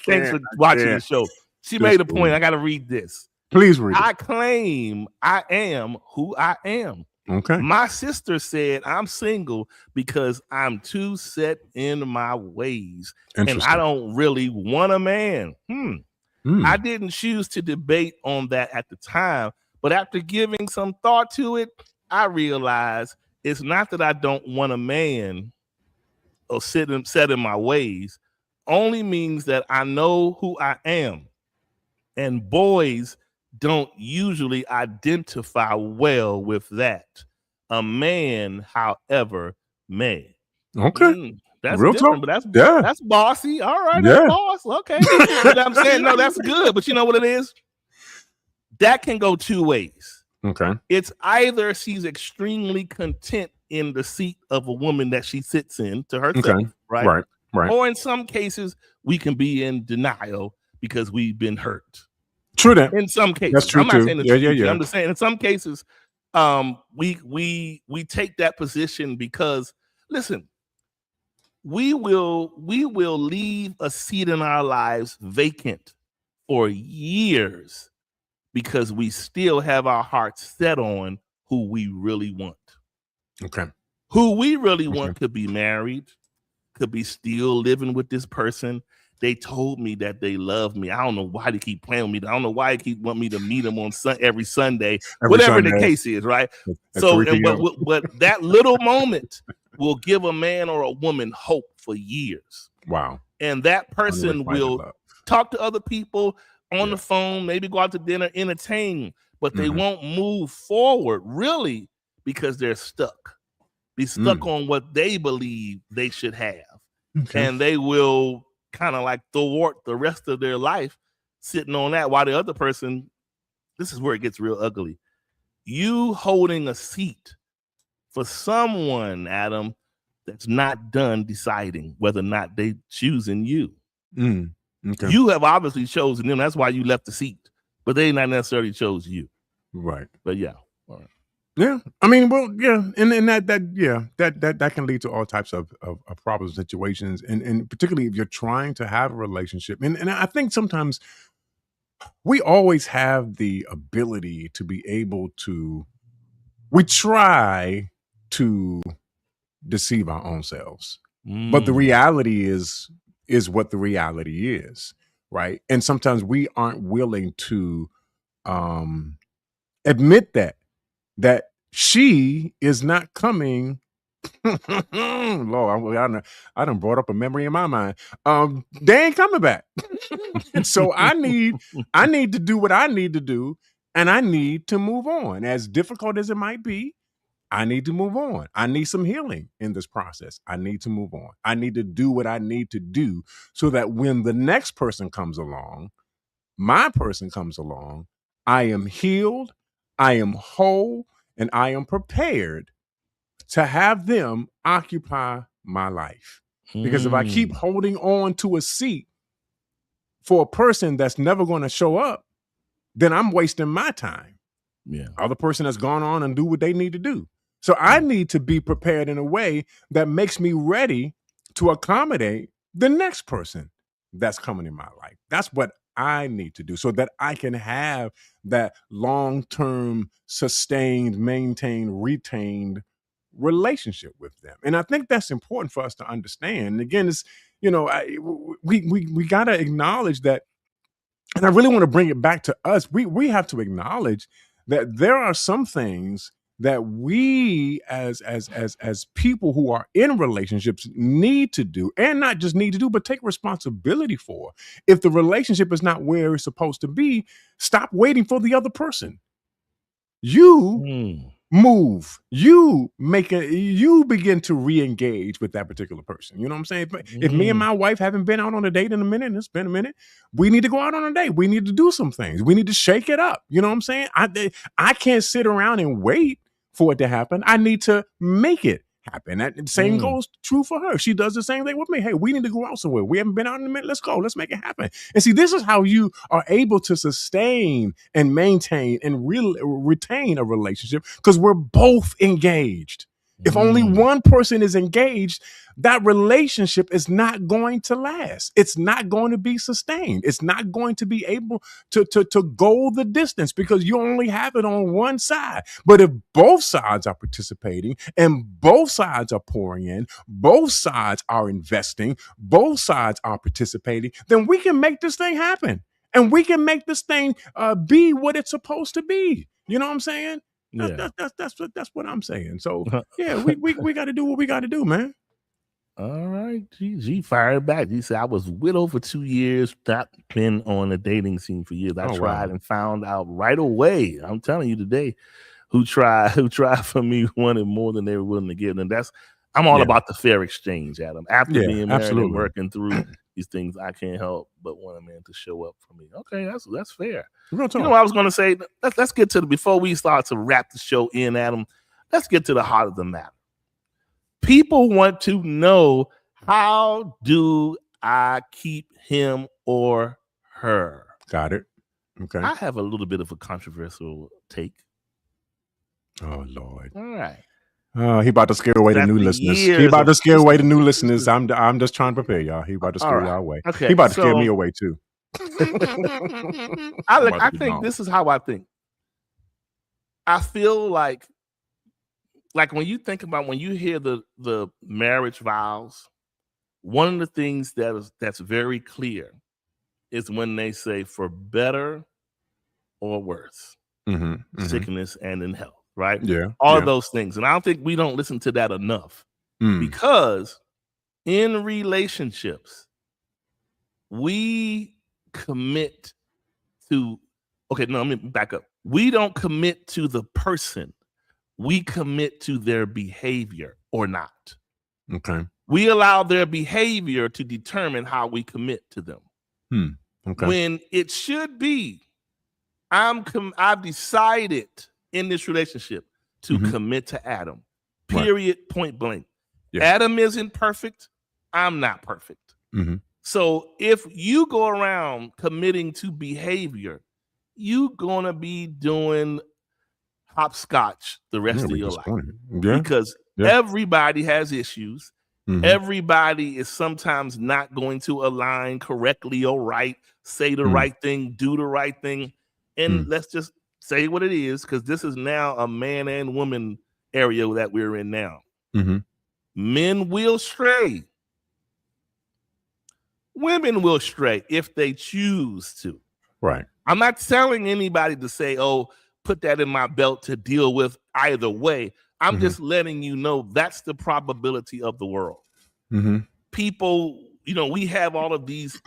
Thanks for watching the show. She made a point. I got to read this. Please read it. I claim I am who I am. Okay. My sister said I'm single because I'm too set in my ways and I don't really want a man. I didn't choose to debate on that at the time, but after giving some thought to it, I realized it's not that I don't want a man or set in my ways, only means that I know who I am. And boys don't usually identify well with that. A man, however, may. Okay. That's real different, talk. but that's bossy. All right, that's boss. Okay. But I'm saying, no, that's good. But you know what it is? That can go two ways. Okay. It's either she's extremely content in the seat of a woman that she sits in to herself, right? Or in some cases, we can be in denial because we've been hurt. True that. In some cases. That's true. I'm not saying it's yeah. I'm just saying in some cases, we take that position because listen, we will leave a seat in our lives vacant for years because we still have our hearts set on who we really want. Okay. Who we really want could be married, could be still living with this person. They told me that they love me. I don't know why they keep playing with me. I don't know why they keep wanting me to meet them on every Sunday, whatever the case is, right? So, but that little moment will give a man or a woman hope for years. Wow. And that person will talk to other people on the phone, maybe go out to dinner, entertain, but they won't move forward really because they're stuck. Be stuck on what they believe they should have. Okay. and they will kind of like thwart the rest of their life sitting on that, while the other person, this is where it gets real ugly. You holding a seat for someone, Adam, that's not done deciding whether or not they choosing you. Okay. You have obviously chosen them. That's why you left the seat, but they not necessarily chose you. Right. But yeah. All right. Yeah. I mean, well, yeah. And that can lead to all types of problems, situations. And particularly if you're trying to have a relationship. And I think sometimes we always have the ability to be able to, we try to deceive our own selves. But the reality is what the reality is, right? And sometimes we aren't willing to admit that she is not coming. Lord, I done brought up a memory in my mind. They ain't coming back. And so I need to do what I need to do, and I need to move on. As difficult as it might be, I need to move on. I need some healing in this process. I need to move on. I need to do what I need to do so that when the next person comes along, my person comes along, I am healed, I am whole, and I am prepared to have them occupy my life. Because if I keep holding on to a seat for a person that's never going to show up, then I'm wasting my time. Yeah. Other person has gone on and do what they need to do. So I need to be prepared in a way that makes me ready to accommodate the next person that's coming in my life. That's what I need to do so that I can have that long-term, sustained, maintained, retained relationship with them. And I think that's important for us to understand. And again, it's, we got to acknowledge that, and I really want to bring it back to us. We have to acknowledge that there are some things that we as people who are in relationships need to do, and not just need to do, but take responsibility for. If the relationship is not where it's supposed to be, stop waiting for the other person. You move, you begin to re-engage with that particular person. You know what I'm saying? If me and my wife haven't been out on a date in a minute, and it's been a minute, we need to go out on a date. We need to do some things. We need to shake it up. You know what I'm saying? I can't sit around and wait for it to happen. I need to make it happen. That same goes true for her. She does the same thing with me. Hey, we need to go out somewhere. We haven't been out in a minute. Let's go. Let's make it happen. And see, this is how you are able to sustain and maintain and retain a relationship, because we're both engaged. If only one person is engaged, that relationship is not going to last. It's not going to be sustained. It's not going to be able to go the distance, because you only have it on one side. But if both sides are participating and both sides are pouring in, both sides are investing, both sides are participating, then we can make this thing happen. And we can make this thing be what it's supposed to be. You know what I'm saying? That's what I'm saying. So yeah, we got to do what we got to do, man. All right, G fired back. He said, I was widowed for 2 years, not been on the dating scene for years. I tried and found out right away. I'm telling you today, who tried for me wanted more than they were willing to give. And I'm all about the fair exchange, Adam. After being married and working through these things, I can't help but want a man to show up for me. Okay, that's fair. You know what I was going to say? Let's get to before we start to wrap the show in, Adam, let's get to the heart of the matter. People want to know, how do I keep him or her? Got it. Okay. I have a little bit of a controversial take. Oh, Lord. All right. Oh, he about to scare away the new listeners. He about to scare away the new listeners. I'm just trying to prepare y'all. He about to scare y'all away. Okay. He about to scare me away too. I think this is how I think. I feel like when you think about, when you hear the marriage vows, one of the things that's very clear is when they say for better or worse, sickness and in health, right? Yeah. All of those things. And I don't think we don't listen to that enough, because in relationships, we commit to, let me back up. We don't commit to the person. We commit to their behavior or not. Okay. We allow their behavior to determine how we commit to them. Okay. When it should be, I've decided in this relationship to commit to Adam. Period. Point blank. Yeah. Adam isn't perfect. I'm not perfect. So if you go around committing to behavior, you're gonna be doing hopscotch the rest of your life. Because everybody has issues. Everybody is sometimes not going to align correctly or right, say the right thing, do the right thing. And let's just say what it is, because this is now a man and woman area that we're in now. Men will stray. Women will stray if they choose to. Right. I'm not telling anybody to say, oh, put that in my belt to deal with either way. I'm just letting you know that's the probability of the world. People, we have all of these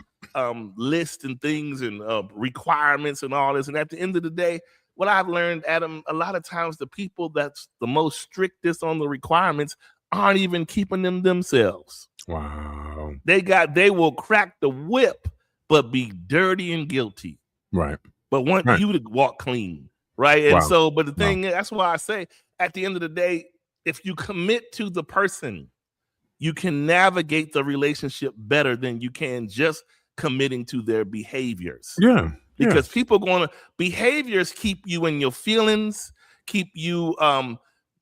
lists and things and requirements and all this. And at the end of the day, what I've learned, Adam, a lot of times the people that's the most strictest on the requirements aren't even keeping them themselves. Wow. They will crack the whip, but be dirty and guilty. Right. But want you to walk clean. Right. And so, but the thing is, that's why I say at the end of the day, if you commit to the person, you can navigate the relationship better than you can just committing to their behaviors. Yeah. Because people behaviors keep you in your feelings, keep you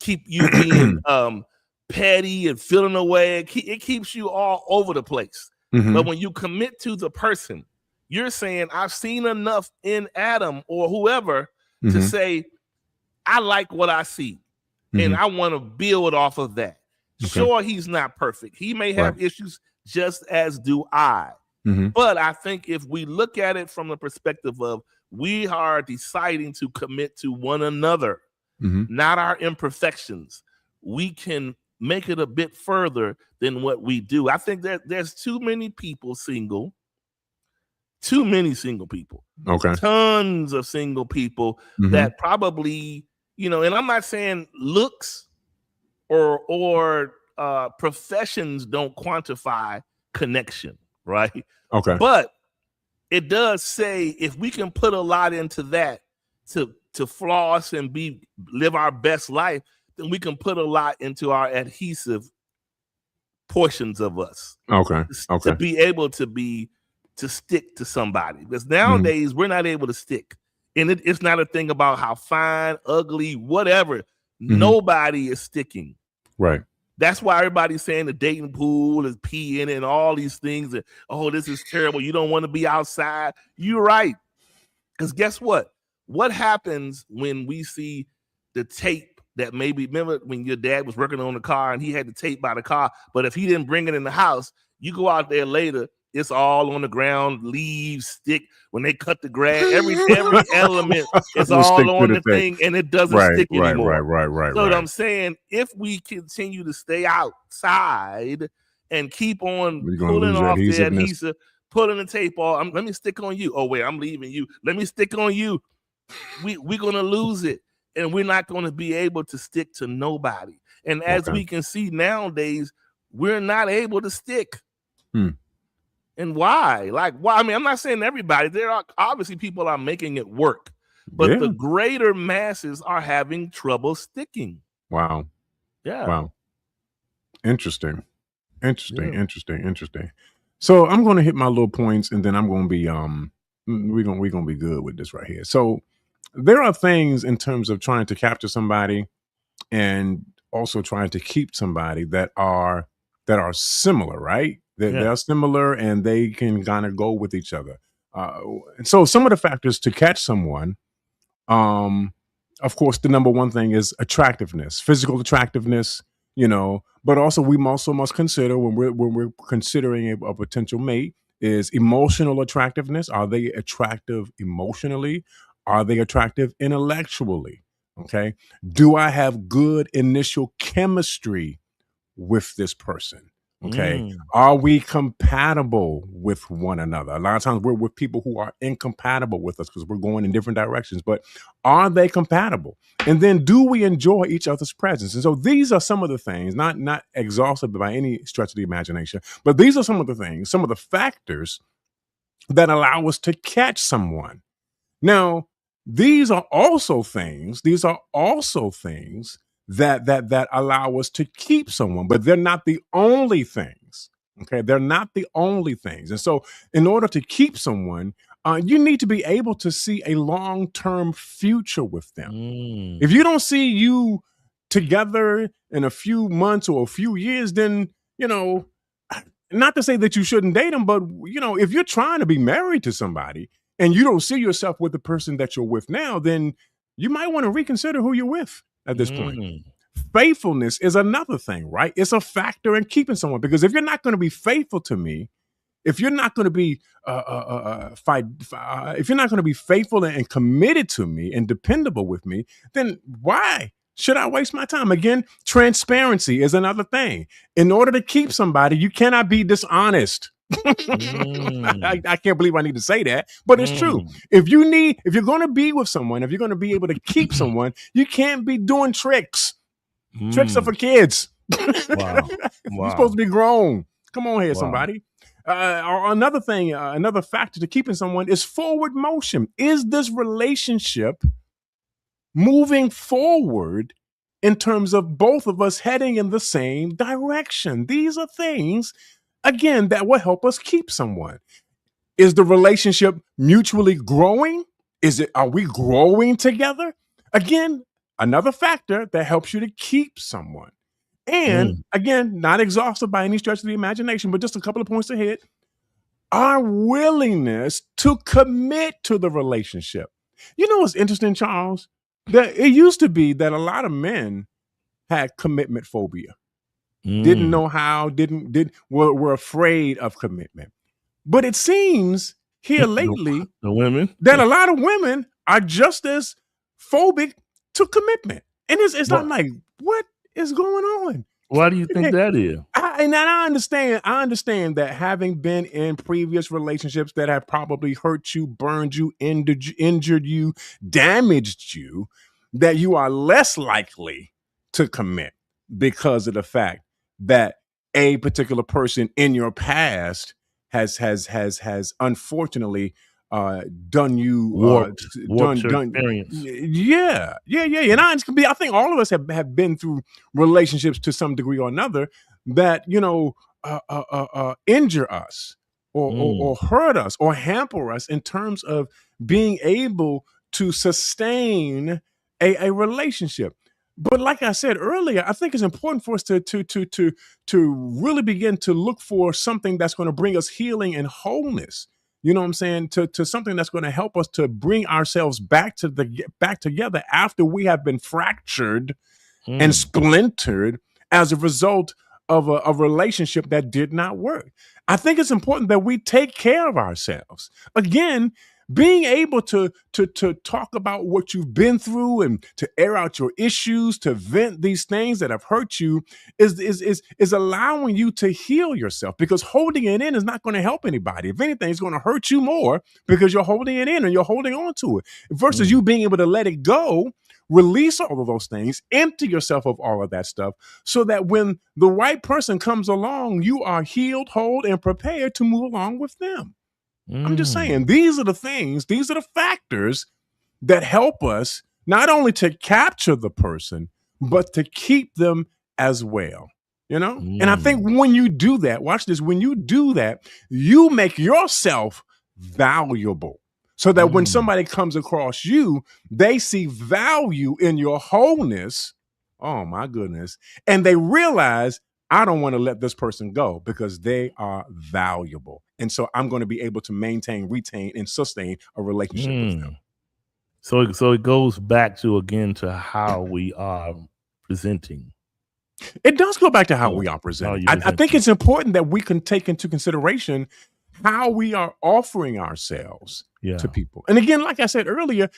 being petty and feeling away. It keeps you all over the place. But when you commit to the person, you're saying, I've seen enough in Adam or whoever to say, I like what I see. And I want to build off of that. Sure, he's not perfect. He may have issues just as do I. But I think if we look at it from the perspective of we are deciding to commit to one another, not our imperfections, we can make it a bit further than what we do. I think that there's too many single people. Okay. Tons of single people that probably, and I'm not saying looks or professions don't quantify connection, right? Okay. But it does say if we can put a lot into that to floss and live our best life, then we can put a lot into our adhesive portions of us. Okay. To be able to stick to somebody. Because nowadays we're not able to stick. And it's not a thing about how fine, ugly, whatever. Nobody is sticking. Right. That's why everybody's saying the dating pool is pee in it and all these things. And, oh, this is terrible. You don't want to be outside. You're right. Because guess what? What happens when we see the tape that remember when your dad was working on the car and he had the tape by the car, but if he didn't bring it in the house, you go out there later, it's all on the ground, leaves, stick. When they cut the grass, every element is all on the thing, and it doesn't stick anymore. Right. So I'm saying, if we continue to stay outside and keep on pulling off the adhesive, pulling the tape off, let me stick on you. Oh wait, I'm leaving you. Let me stick on you. We're gonna lose it, and we're not gonna be able to stick to nobody. And as we can see nowadays, we're not able to stick. And why? Why? I mean, I'm not saying everybody. There are obviously people are making it work, but the greater masses are having trouble sticking. Wow. Yeah. Wow. Interesting. So I'm going to hit my little points, and then I'm going to be we're going to be good with this right here. So there are things in terms of trying to capture somebody and also trying to keep somebody that are similar, right? They're similar and they can kind of go with each other. And so some of the factors to catch someone, of course, the number one thing is attractiveness, physical attractiveness, but also we also must consider when we're considering a potential mate is emotional attractiveness. Are they attractive emotionally? Are they attractive intellectually? Okay. Do I have good initial chemistry with this person? Okay. Mm. Are we compatible with one another? A lot of times we're with people who are incompatible with us because we're going in different directions, but are they compatible? And then do we enjoy each other's presence? And so these are some of the things, not exhaustive by any stretch of the imagination, but these are some of the things, some of the factors that allow us to catch someone. Now, these are also things that allow us to keep someone, but they're not the only things. Okay, they're not the only things. And so, in order to keep someone, you need to be able to see a long-term future with them. Mm. If you don't see you together in a few months or a few years, then, not to say that you shouldn't date them, but, if you're trying to be married to somebody and you don't see yourself with the person that you're with now, then you might want to reconsider who you're with at this point. Mm. Faithfulness is another thing, right? It's a factor in keeping someone, because if you're not going to be faithful to me, if you're not going to be if you're not going to be faithful and committed to me and dependable with me, then why should I waste my time? Again, transparency is another thing. In order to keep somebody, you cannot be dishonest. Mm. I can't believe I need to say that, but it's true. Mm. If you're going to be with someone, if you're going to be able to keep someone, you can't be doing tricks. Tricks are for kids. Wow. You're supposed to be grown. Come on here, Wow. somebody. Another thing, another factor to keeping someone is forward motion. Is this relationship moving forward in terms of both of us heading in the same direction? These are things, again, that will help us keep someone. Is the relationship mutually growing? Are we growing together? Again, another factor that helps you to keep someone. And again, not exhaustive by any stretch of the imagination, but just a couple of points ahead. Our willingness to commit to the relationship. You know what's interesting, Charles? That it used to be that a lot of men had commitment phobia. Didn't know how, were afraid of commitment. But it seems here lately the women that a lot of women are just as phobic to commitment. And it's not like, what is going on? Why do you think that is? I understand that having been in previous relationships that have probably hurt you, burned you, injured you, damaged you, that you are less likely to commit because of the fact that a particular person in your past has unfortunately done you warped your experience. Yeah. And I think all of us have been through relationships to some degree or another that injure us or hurt us or hamper us in terms of being able to sustain a relationship. But like I said earlier, I think it's important for us to really begin to look for something that's going to bring us healing and wholeness. You know what I'm saying? To something that's going to help us to bring ourselves back together after we have been fractured and splintered as a result of a relationship that did not work. I think it's important that we take care of ourselves. Again, being able to talk about what you've been through and to air out your issues, to vent these things that have hurt you is allowing you to heal yourself, because holding it in is not going to help anybody. If anything, it's going to hurt you more because you're holding it in and you're holding on to it versus you being able to let it go, release all of those things, empty yourself of all of that stuff so that when the right person comes along, you are healed, whole, and prepared to move along with them. I'm just saying, these are the things, these are the factors that help us not only to capture the person, but to keep them as well. And I think when you do that, watch this, when you do that, you make yourself valuable so that when somebody comes across you, they see value in your wholeness. Oh my goodness. And they realize, I don't want to let this person go because they are valuable. And so I'm going to be able to maintain, retain, and sustain a relationship with them. So it goes back to, again, to how we are presenting. It does go back to how we are presenting. I think it's important that we can take into consideration how we are offering ourselves to people. And again, like I said earlier,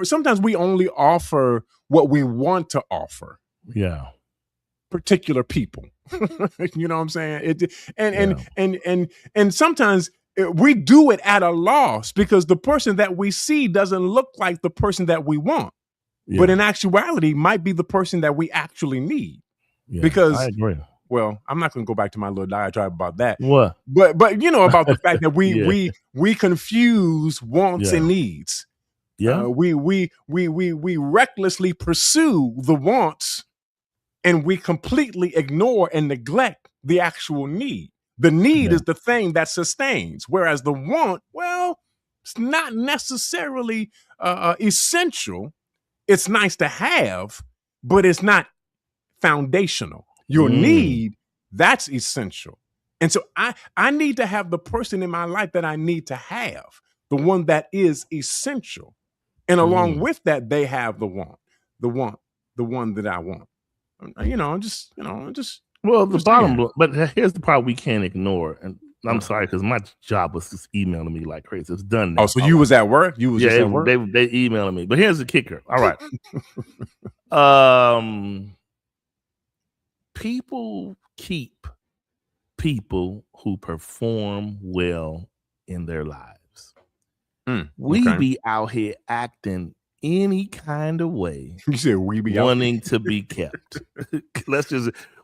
sometimes we only offer what we want to offer. Yeah. particular people. You know what I'm saying? It Yeah. and sometimes we do it at a loss because the person that we see doesn't look like the person that we want, but in actuality might be the person that we actually need. Yeah, Because I agree. well, I'm not going to go back to my little diatribe about that. What? But you know about the fact that Yeah. we confuse wants Yeah. and needs. Yeah. We recklessly pursue the wants, and we completely ignore and neglect the actual need. The need Yeah. is the thing that sustains, whereas the want, well, it's not necessarily essential. It's nice to have, but it's not foundational. Your need, that's essential. And so I need to have the person in my life that I need to have, the one that is essential. And along with that, they have the one that I want. Well, the just bottom, saying. but here's the part we can't ignore. And I'm sorry, because my job was just emailing me like crazy. It's done now. Oh, so you was at work? You was just at work? They emailing me. But here's the kicker. All right. People keep people who perform well in their lives. We okay. be out here acting any kind of way. You said we be wanting to be kept.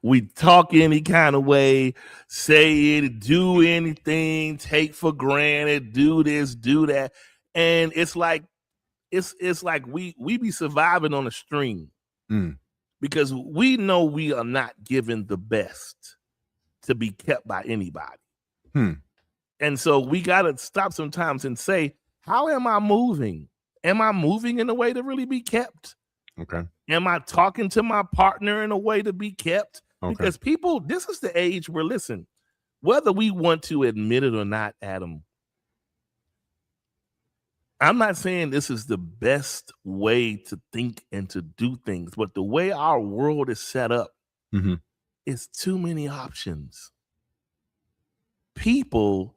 We talk any kind of way, say it, do anything, take for granted, do this, do that. And it's like we be surviving on a string because we know we are not given the best to be kept by anybody. And so we got to stop sometimes and say, how am I moving? Am I moving in a way to really be kept? Okay. Am I talking to my partner in a way to be kept? Okay. Because people, this is the age where, listen, whether we want to admit it or not, Adam, I'm not saying this is the best way to think and to do things, but the way our world is set up, it's too many options. People,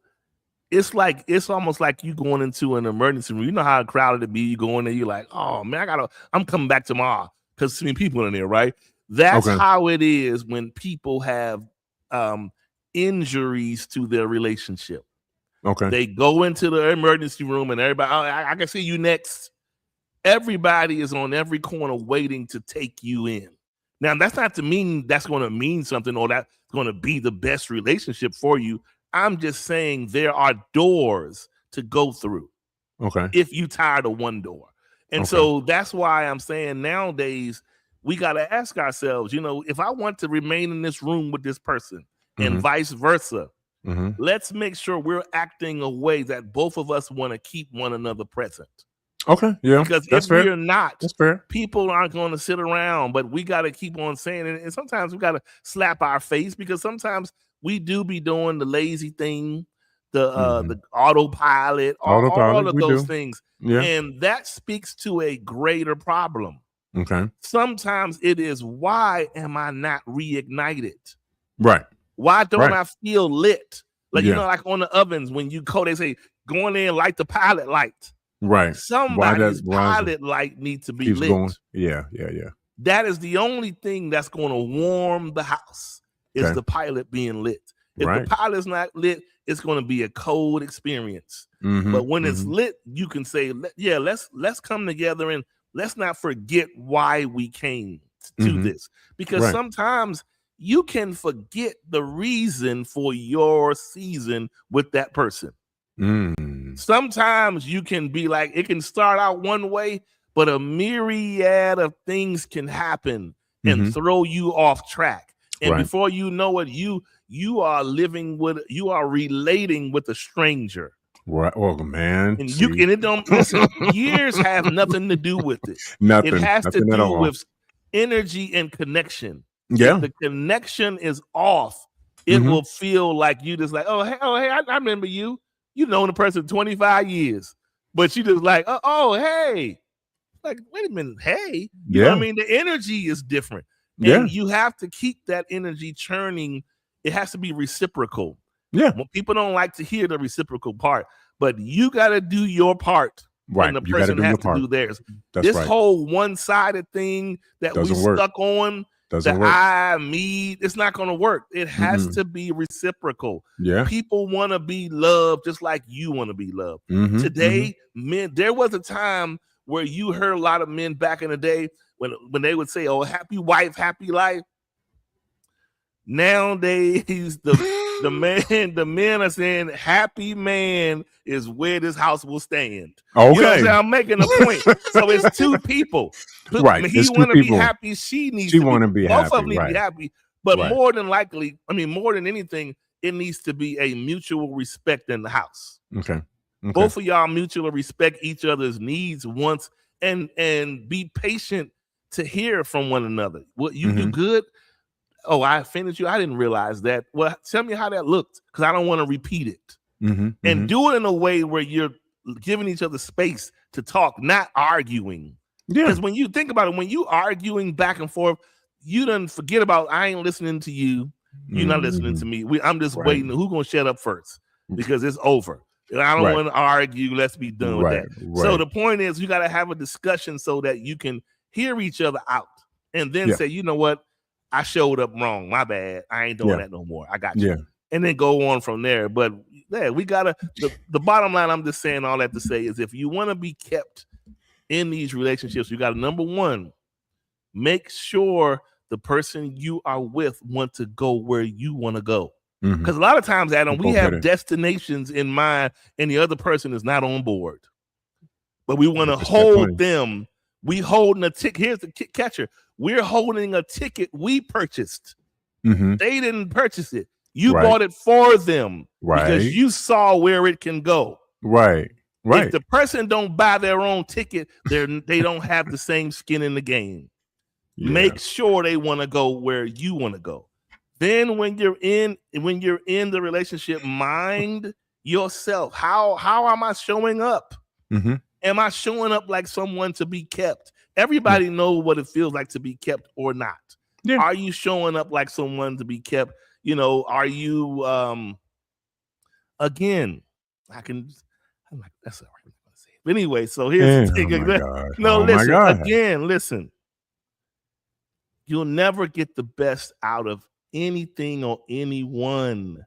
it's almost like you going into an emergency room. You know how crowded it be. You go in there, you're like, oh man, I'm coming back tomorrow because too many people in there, right? That's how it is when people have injuries to their relationship. Okay. They go into the emergency room and everybody, I can see you next. Everybody is on every corner waiting to take you in. Now, that's not to mean that's going to mean something or that's going to be the best relationship for you. I'm just saying there are doors to go through. Okay. If you tired of one door. And so that's why I'm saying nowadays we got to ask ourselves, if I want to remain in this room with this person and vice versa, let's make sure we're acting a way that both of us want to keep one another present. Okay. Yeah. Because that's if fair. we're not, that's fair. People aren't going to sit around, but we got to keep on saying it. And sometimes we got to slap our face because sometimes we do be doing the lazy thing, the autopilot, all of those things. Yeah. And that speaks to a greater problem. Okay. Sometimes it is, why am I not reignited? Right. Why don't I feel lit? Like, like on the ovens, when you go, they say, go in there and light the pilot light. Right. Somebody's pilot light needs to be lit. Going. Yeah. That is the only thing that's going to warm the house is the pilot being lit. If the pilot's not lit, it's going to be a cold experience. But when it's lit, you can say, let's come together and let's not forget why we came to this. Because sometimes you can forget the reason for your season with that person. Sometimes you can be like, it can start out one way, but a myriad of things can happen and throw you off track. And before you know it, you are relating with a stranger. Right. Oh man. And it don't listen, years have nothing to do with it. Nothing. It has nothing to do with energy and connection. Yeah. If the connection is off, it will feel like you just like, oh hey, I remember you. You've known the person 25 years, but you just like, oh, hey, like, wait a minute, hey, you know what I mean? The energy is different. And you have to keep that energy churning. It has to be reciprocal. Yeah. Well, people don't like to hear the reciprocal part, but you got to do your part. Right. And the person has to do theirs. This whole one-sided thing that we stuck on, Doesn't the work. I, me, it's not going to work. It has Mm-mm. to be reciprocal. Yeah. People want to be loved just like you want to be loved. Mm-hmm. Today, men, there was a time where you heard a lot of men back in the day when they would say, "Oh, happy wife, happy life." Nowadays, the men are saying, "Happy man is where this house will stand." Okay. You know what I'm saying? I'm making a point. So it's two people. Right. He It's two want to be people. happy. She needs She to want to be both happy. of them need to Right. be happy. But Right. more than likely, I mean, more than anything, it needs to be a mutual respect in the house. Okay. Okay. Both of y'all mutually respect each other's needs once and be patient to hear from one another. What you do Mhm. good. Oh, I offended you. I didn't realize that. Well, tell me how that looked, because I don't want to repeat it. Mhm. And Mhm. do it in a way where you're giving each other space to talk, not arguing. Yeah. Because when you think about it, when you arguing back and forth, you done forget about, I ain't listening to you. You're not listening to Mhm. me. I'm just Right. waiting. Who's gonna shut up first? Because it's over. And I don't Right. want to argue. Let's be done with Right. that. So Right. the point is, you got to have a discussion so that you can hear each other out, and then Yeah. say, you know what, I showed up wrong. My bad. I ain't doing Yeah. that no more. I got you. Yeah. And then go on from there. But yeah, we gotta. The bottom line, I'm just saying all that to say is, if you want to be kept in these relationships, you got to, number one, make sure the person you are with want to go where you want to go. Mhm. Because a lot of times, Adam, we Both have better. destinations in mind, and the other person is not on board. But we want to That's that hold funny. them. We holding a ticket. Here's the catcher. We're holding a ticket we purchased. Mhm. They didn't purchase it. You Right. bought it for them because Right. you saw where it can go. Right. Right. If the person don't buy their own ticket, they don't have the same skin in the game. Yeah. Make sure they want to go where you want to go. Then when you're in the relationship, mind yourself. How am I showing up? Mhm. Am I showing up like someone to be kept? Everybody knows what it feels like to be kept or not. Yeah. Are you showing up like someone to be kept? You know, are you again? I'm like, that's all right. But anyway, so here's the Yeah. thing. Oh my God. No, Oh my listen, God. again, listen. You'll never get the best out of anything or anyone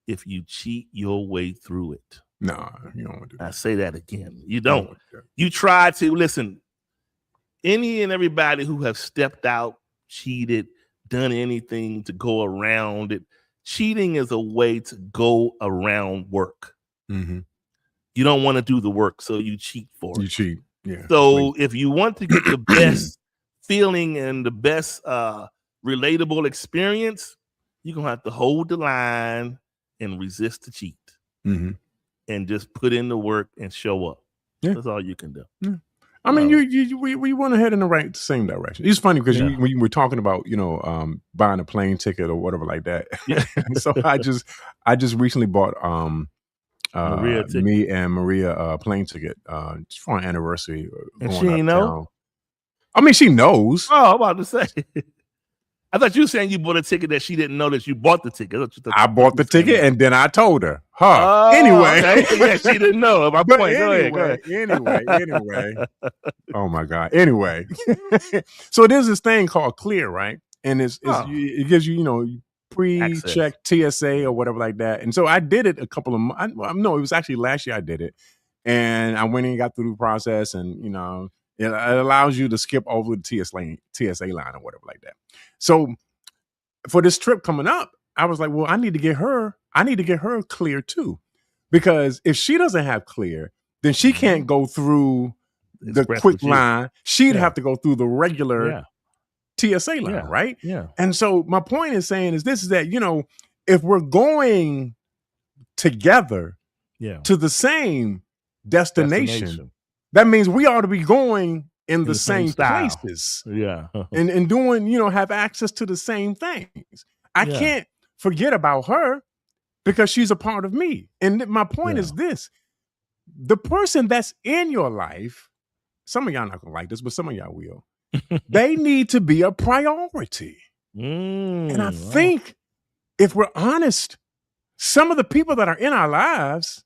if you cheat your way through it. No, you don't want to do I that. say that again. You You don't don't. want to do that. You try to listen. Any and everybody who have stepped out, cheated, done anything to go around it. Cheating is a way to go around work. Mhm. You don't want to do the work, so you cheat for You it. cheat. Yeah. So if you want to get the best feeling and the best relatable experience, you're gonna have to hold the line and resist the cheat Mhm. and just put in the work and show up. Yeah. That's all you can do. Yeah. I mean, Oh. we went ahead in the same direction. It's funny because Yeah. when you were talking about, buying a plane ticket or whatever like that. Yeah. So I just recently bought Maria ticket. me and Maria a plane ticket just for an anniversary. And going she ain't know? uptown. I mean, she knows. Oh, I'm about to say. I thought you were saying you bought a ticket that she didn't know that you bought the ticket. I bought the ticket and then I told her. Oh, Anyway. okay. Yeah, she didn't know. My But point. Go ahead. anyway. Oh my God. Anyway. So there's this thing called Clear, right? And it gives you, pre-check TSA or whatever like that. And so I did it a couple of months. No, it was actually last year I did it. And I went in and got through the process, and it allows you to skip over the TSA line or whatever like that. So for this trip coming up, I was like, well, I need to get her Clear too. Because if she doesn't have Clear, then she can't go through the Express quick with you. line. She'd Yeah. have to go through the regular Yeah. TSA line, Yeah. right? Yeah. And so my point is that, if we're going together Yeah. to the same destination, that means we ought to be going in the same style. places Yeah. and doing, have access to the same things. I Yeah. can't forget about her because she's a part of me. And my point is this: the person that's in your life, some of y'all not gonna like this, but some of y'all will. They need to be a priority. And I think if we're honest, some of the people that are in our lives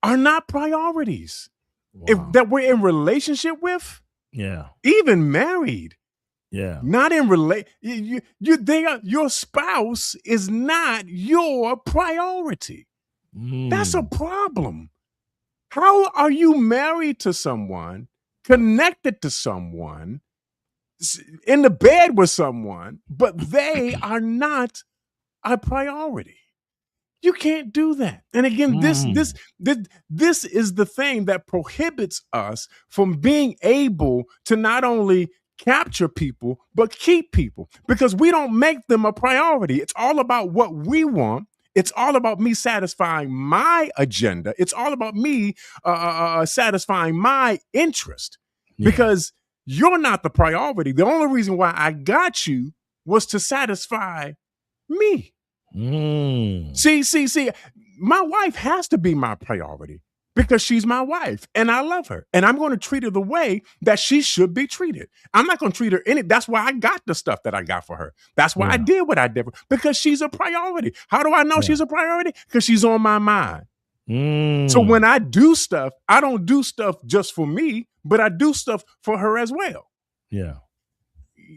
are not priorities. Wow. If that we're in relationship with, Yeah. even married, Yeah. Not in your spouse is not your priority. That's a problem. How are you married to someone, connected to someone, in the bed with someone, but they are not a priority? You can't do that. And again, this is the thing that prohibits us from being able to not only capture people, but keep people, because we don't make them a priority. It's all about what we want. It's all about me satisfying my agenda. It's all about me satisfying my interest, because you're not the priority. The only reason why I got you was to satisfy me. See, my wife has to be my priority because she's my wife and I love her, and I'm going to treat her the way that she should be treated. I'm not going to treat her that's why I got the stuff that I got for her. That's why I did what I did, because she's a priority. How do I know she's a priority? Because she's on my mind. So when I do stuff, I don't do stuff just for me, but I do stuff for her as well. Yeah.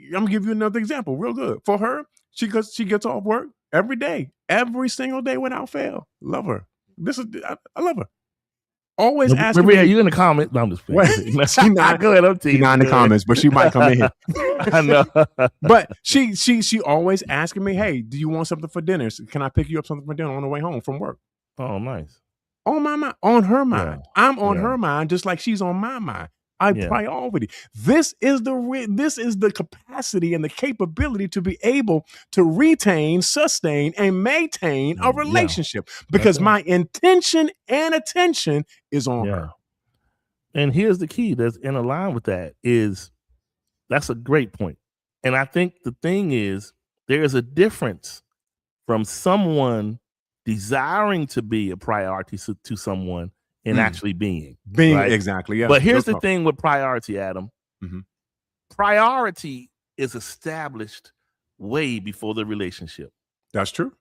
I'm gonna give you another example real good. For her, she gets off work every day, every single day without fail. Love her. I love her. Always asking me. You in the comments? No, I'm just playing. She's not good. I'm teasing. She's not in the comments, but she might come in here. I know. But she always asking me, hey, do you want something for dinner? Can I pick you up something for dinner on the way home from work? Oh, nice. On my mind, on her mind. Yeah. I'm on her mind, just like she's on my mind. Priority. This is the capacity and the capability to be able to retain, sustain, and maintain a relationship, because my intention and attention is on her. And here's the key that's in line with that is that's a great point. And I think the thing is there's a difference from someone desiring to be a priority to someone and actually being right? Exactly. Yeah. But here's the thing with priority, Adam. Mm-hmm. Priority is established way before the relationship. That's true.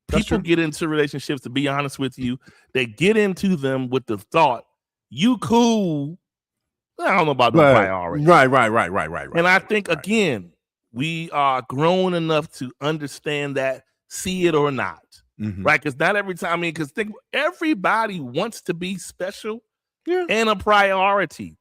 People get into relationships, to be honest with you, they get into them with the thought, you cool. I don't know about the priority. Right. And I think, again, we are grown enough to understand that, see it or not. Right? Because not every time, because everybody wants to be special and a priority.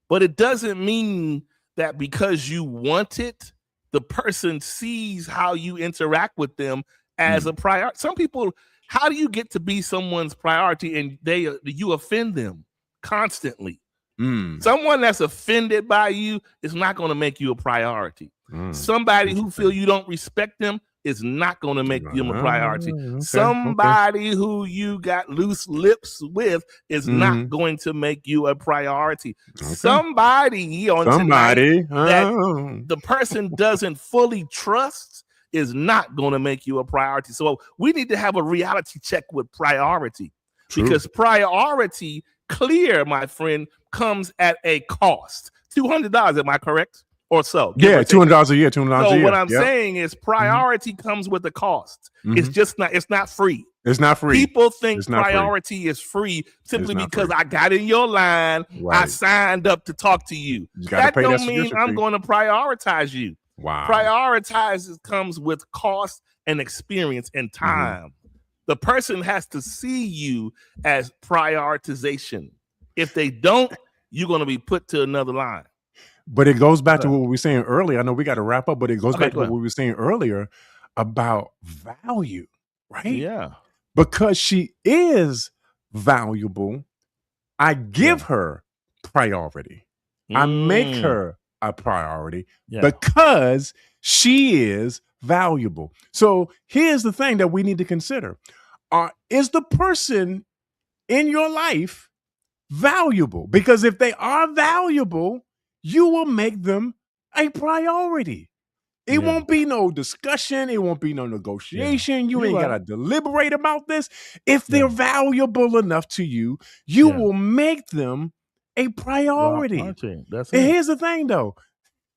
But it doesn't mean that because you want it, the person sees how you interact with them as a priority. Some people, how do you get to be someone's priority and you offend them constantly? Someone that's offended by you is not going to make you a priority. Somebody who feel you don't respect them is not going to make them a priority. Somebody who you got loose lips with is not going to make you a priority. Somebody that the person doesn't fully trust is not going to make you a priority. So we need to have a reality check with priority. Because priority, clear, my friend, comes at a cost. $200, am I correct? Or so. Yeah, $200 a year, $200 a year. So what I'm saying is priority comes with a cost. It's not free. It's not free. People think priority is free simply because I got in your line, I signed up to talk to you. That don't mean I'm going to prioritize you. Wow. Prioritize comes with cost and experience and time. The person has to see you as prioritization. If they don't, you're going to be put to another line. But it goes back to what we were saying earlier. I know we got to wrap up, but it goes back to what we were saying earlier about value, right? Yeah. Because she is valuable, I give her priority. I make her a priority because she is valuable. So here's the thing that we need to consider. Is the person in your life valuable? Because if they are valuable, you will make them a priority. It won't be no discussion. It won't be no negotiation. You ain't got to deliberate about this. If they're valuable enough to you, you will make them a priority. That's and here's the thing, though.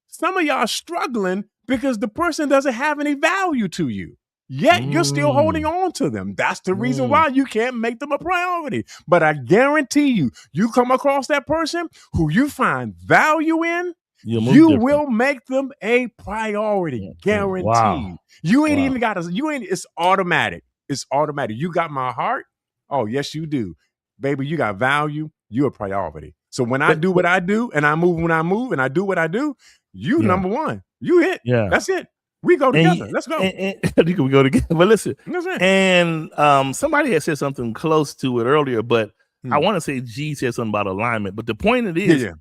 Some of y'all are struggling because the person doesn't have any value to you. Yet you're still holding on to them. That's the reason why you can't make them a priority. But I guarantee you, you come across that person who you find value in, You'll move you different. will make them a priority, Wow. guaranteed. You ain't Wow. even got to. You ain't. It's automatic. It's automatic. You got my heart. Oh yes, you do, baby. You got value. You a priority. So when I do what I do, and I move when I move, and I do what I do, you Yeah. number one. You hit. Yeah. That's it. We go together. Let's go. We go together. But listen, That's it. and somebody had said something close to it earlier, but I Hmm. want to say G said something about alignment. But the point it is, Yeah.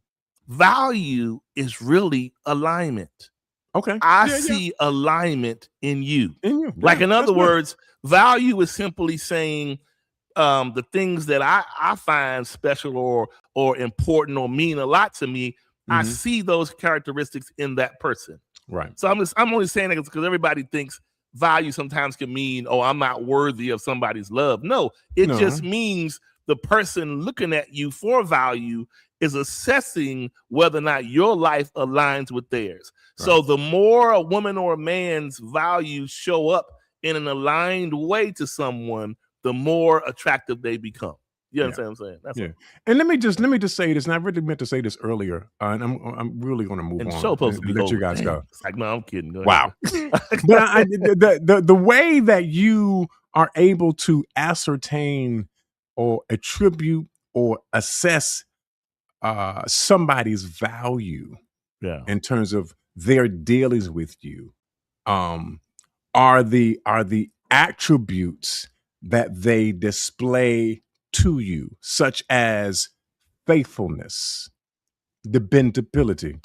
value is really alignment. Okay. I Yeah, yeah. see alignment in you. In you. Like Yeah, in that's other good. words, value is simply saying the things that I find special or important or mean a lot to me. I Mhm. see those characteristics in that person. Right. So I'm only saying that because everybody thinks value sometimes can mean, oh, I'm not worthy of somebody's love. No, it No. just means the person looking at you for value is assessing whether or not your life aligns with theirs. So the more a woman or a man's values show up in an aligned way to someone, the more attractive they become. You understand what I'm saying? That's Yeah. all. And let me just say this, and I really meant to say this earlier, and I'm really going to move And the on show supposed to and be let you over. guys Dang. go. It's like, no, I'm kidding. Go Wow. ahead. But the way that you are able to ascertain or attribute or assess somebody's value Yeah. in terms of their dealings with you are the attributes that they display to you, such as faithfulness, dependability.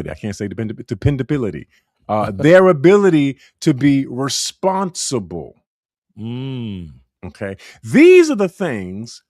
I can't say dependability. Their ability to be responsible. Okay. These are the things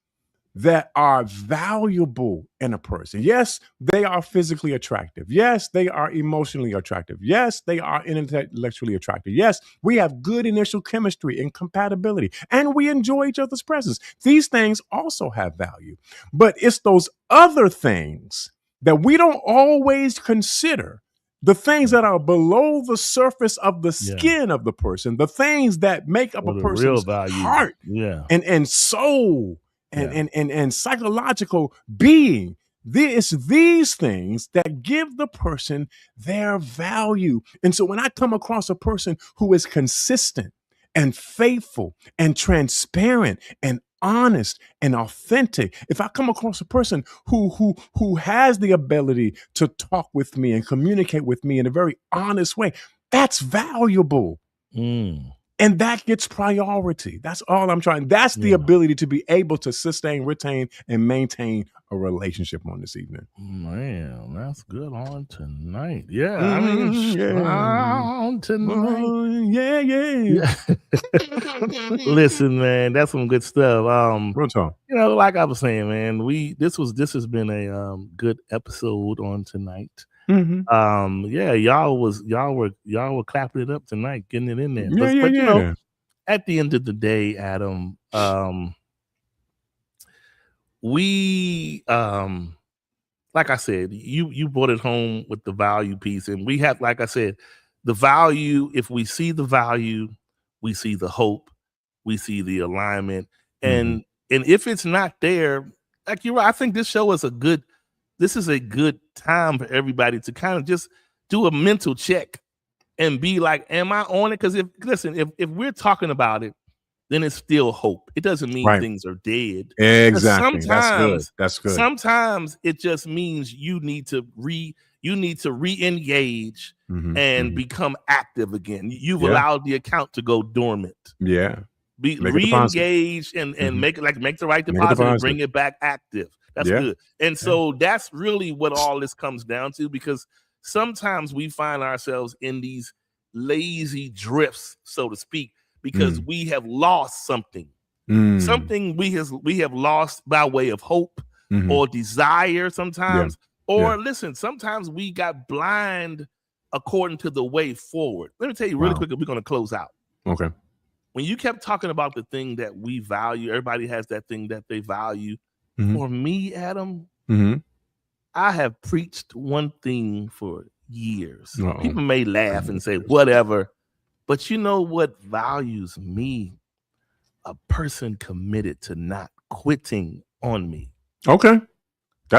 that are valuable in a person. Yes, they are physically attractive. Yes, they are emotionally attractive. Yes, they are intellectually attractive. Yes, we have good initial chemistry and compatibility, and we enjoy each other's presence. These things also have value. But it's those other things that we don't always consider, the things that are below the surface of the skin of the person, the things that make up Or a the person's real value. heart Yeah. and soul Yeah. and psychological being. It's these things that give the person their value. And so when I come across a person who is consistent and faithful and transparent and honest and authentic, if I come across a person who has the ability to talk with me and communicate with me in a very honest way, that's valuable. And that gets priority. That's all I'm trying. That's the ability to be able to sustain, retain, and maintain a relationship on this evening. Man, that's good on tonight. Yeah, I mean, on tonight. Yeah. Listen, man, that's some good stuff. Real talk. You know, like I was saying, man, this has been a good episode on tonight. Yeah, y'all were clapping it up tonight, getting it in there. But you know, at the end of the day, Adam, we like I said, you brought it home with the value piece, and we have, like I said, the value. If we see the value, we see the hope, we see the alignment, and if it's not there, like you're right, I think this is a good time for everybody to kind of just do a mental check and be like, am I on it? Because if we're talking about it, then it's still hope. It doesn't mean things are dead. Exactly. That's good. Sometimes it just means you need to re-engage and become active again. You've allowed the account to go dormant. Yeah. Re-engage and make the right deposit and bring it back active. That's good. And so that's really what all this comes down to, because sometimes we find ourselves in these lazy drifts, so to speak, because we have lost something. Something we have lost by way of hope or desire sometimes. Listen, sometimes we got blind according to the way forward. Let me tell you really quickly, we're going to close out. Okay. When you kept talking about the thing that we value, everybody has that thing that they value. For me, Adam, I have preached one thing for years. People may laugh and say, whatever. But you know what values me? A person committed to not quitting on me. Okay.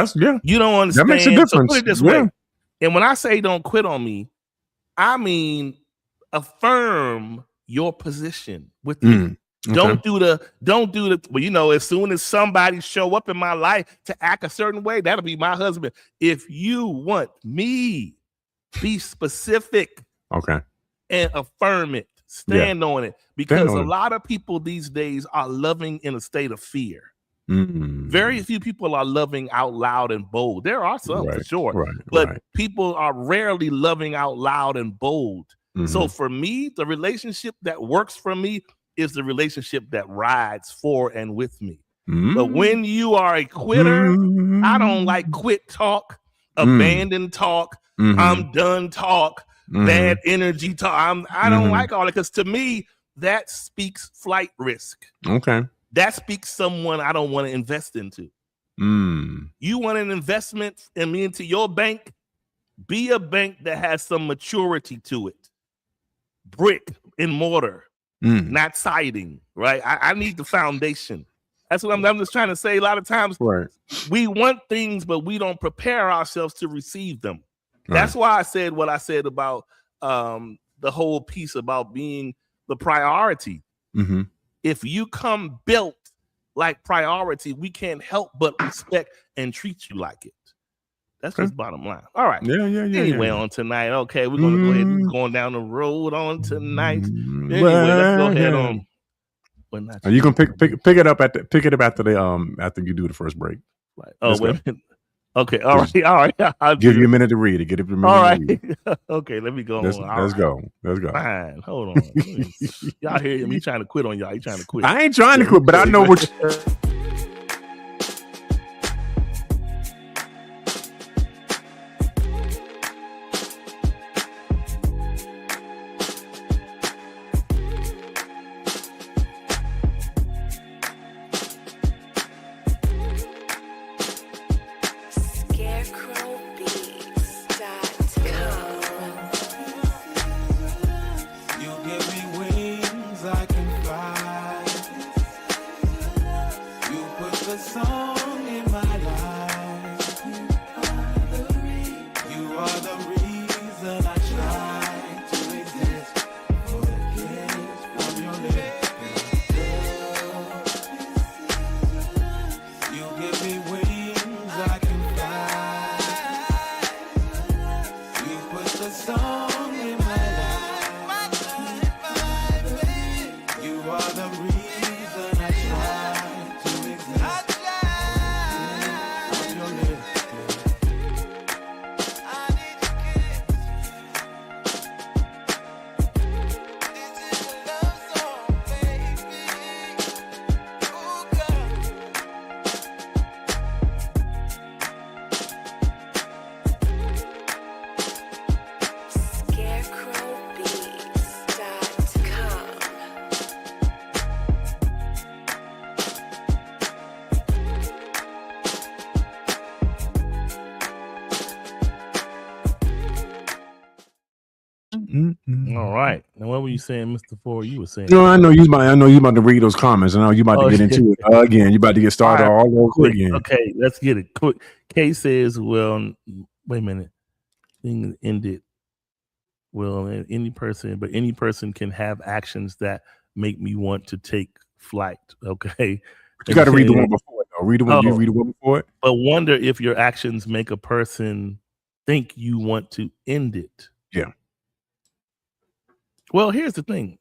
You don't understand. That makes a difference. So put it this way. And when I say don't quit on me, I mean affirm your position with me. Okay. Don't do the well, you know, as soon as somebody show up in my life to act a certain way, that'll be my husband. If you want me, be specific Okay. and affirm it. Stand on it. Because on a it. lot of people these days are loving in a state of fear. Mm. Very few people are loving out loud and bold. There are some for sure, but people are rarely loving out loud and bold. So for me, the relationship that works for me is the relationship that rides for and with me. But when you are a quitter, I don't like quit talk, abandon talk, I'm done talk, bad energy talk. I don't like all that, because to me, that speaks flight risk. Okay. That speaks someone I don't want to invest into. You want an investment into your bank? Be a bank that has some maturity to it. Brick and mortar, not siding, right? I need the foundation. That's what I'm just trying to say. A lot of times we want things, but we don't prepare ourselves to receive them. That's why I said what I said about the whole piece about being the priority. If you come built like priority, we can't help but respect and treat you like it. That's just bottom line. All right. Anyway, on tonight. Okay, we're gonna go ahead and going down the road on tonight. Anyway, let's go ahead on. Are you gonna pick it up after after you do the first break? Right. Oh, wait a minute. Okay, all right. I'll give you a minute to read it. All right. Okay, let me go. Let's go. Fine. Hold on. Y'all hear me trying to quit on y'all. You trying to quit? I ain't trying to quit, but I know what. All right. Now, what were you saying, Mr. Ford? You were saying. No, I know you about to read those comments, and now you about to get into it again. You about to get started all over again. Okay, let's get it quick. Kay says, "Well, wait a minute. Thing ended. Well, any person can have actions that make me want to take flight." Okay, but you got to read the one before it, though. Read the one. You read the one before it. But wonder if your actions make a person think you want to end it. Yeah. Well, here's the thing.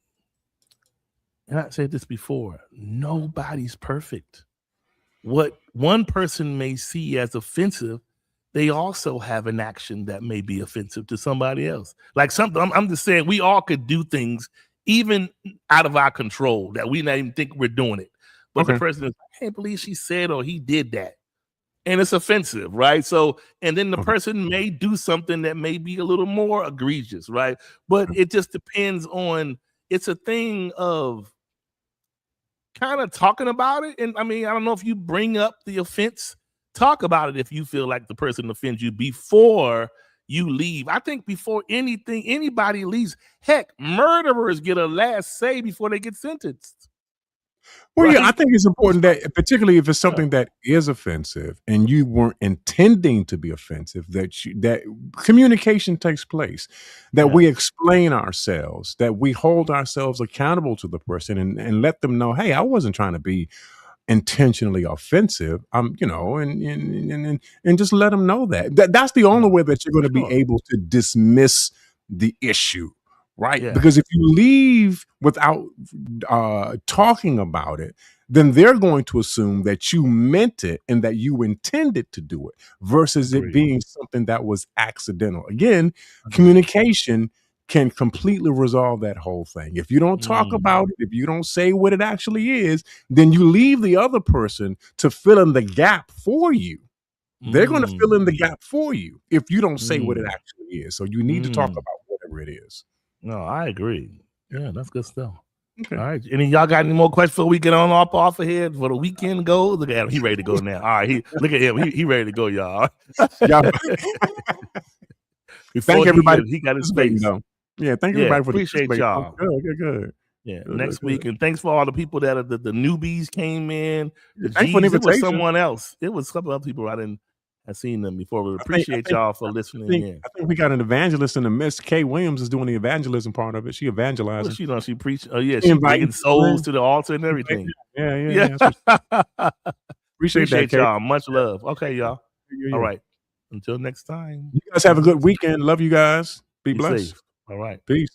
And I said this before. Nobody's perfect. What one person may see as offensive, they also have an action that may be offensive to somebody else. Like something, I'm just saying we all could do things even out of our control that we not even think we're doing it. But the person is, I can't believe she said or he did that. And it's offensive, right? So, and then the person may do something that may be a little more egregious, right? But it just depends on, it's a thing of kind of talking about it. And I mean, I don't know if you bring up the offense, talk about it if you feel like the person offends you before you leave. I think before anybody leaves, heck, murderers get a last say before they get sentenced. Well, yeah, I right? think it's important Right. that, particularly if it's Yeah. something that is offensive and you weren't intending to be offensive, that communication takes place, that we Yes. explain ourselves, that we hold ourselves accountable to the person and let them know, hey, I wasn't trying to be intentionally offensive. And just let them know that's the only Yeah. way that you're going to be Sure. able to dismiss the issue, right? Yeah. Because if you leave without talking about it, then they're going to assume that you meant it and that you intended to do it versus it Agreed. being something that was accidental. Again, Agreed. communication can completely resolve that whole thing. If you don't talk Mm. about it, if you don't say what it actually is, then you leave the other person to fill in the gap for you. They're going to fill in the Mm. gap for you if you don't say what it Mm. actually is. So you need to talk Mm. about whatever it is. No, I agree. Yeah, that's good stuff. Okay. All right. Any y'all got any more questions before we get on off ahead for the weekend goes? Look at him. He ready to go now. All right. Look at him. He ready to go, y'all. Y'all Before thank everybody he for got his participating, face. though. Yeah, thank Yeah, everybody for appreciate participating. y'all. Good. Yeah, Good, next good. week. And thanks for all the people that are the newbies came in. The Thanks for the G's. It was invitation. someone else. It was a couple other people I didn't have seen them before. We I appreciate think y'all for listening in. I think we got an evangelist in the midst. Kay Williams is doing the evangelism part of it. She What evangelizing. she done? She preached. Oh yeah, She she inviting bringing people souls in. to the altar and everything. Yeah. Yeah. Appreciate that, Appreciate Kay. y'all. Much love. Okay, y'all. Yeah. All right. Until next time. You guys have a good weekend. Love you guys. Be Be blessed. safe. All right. Peace.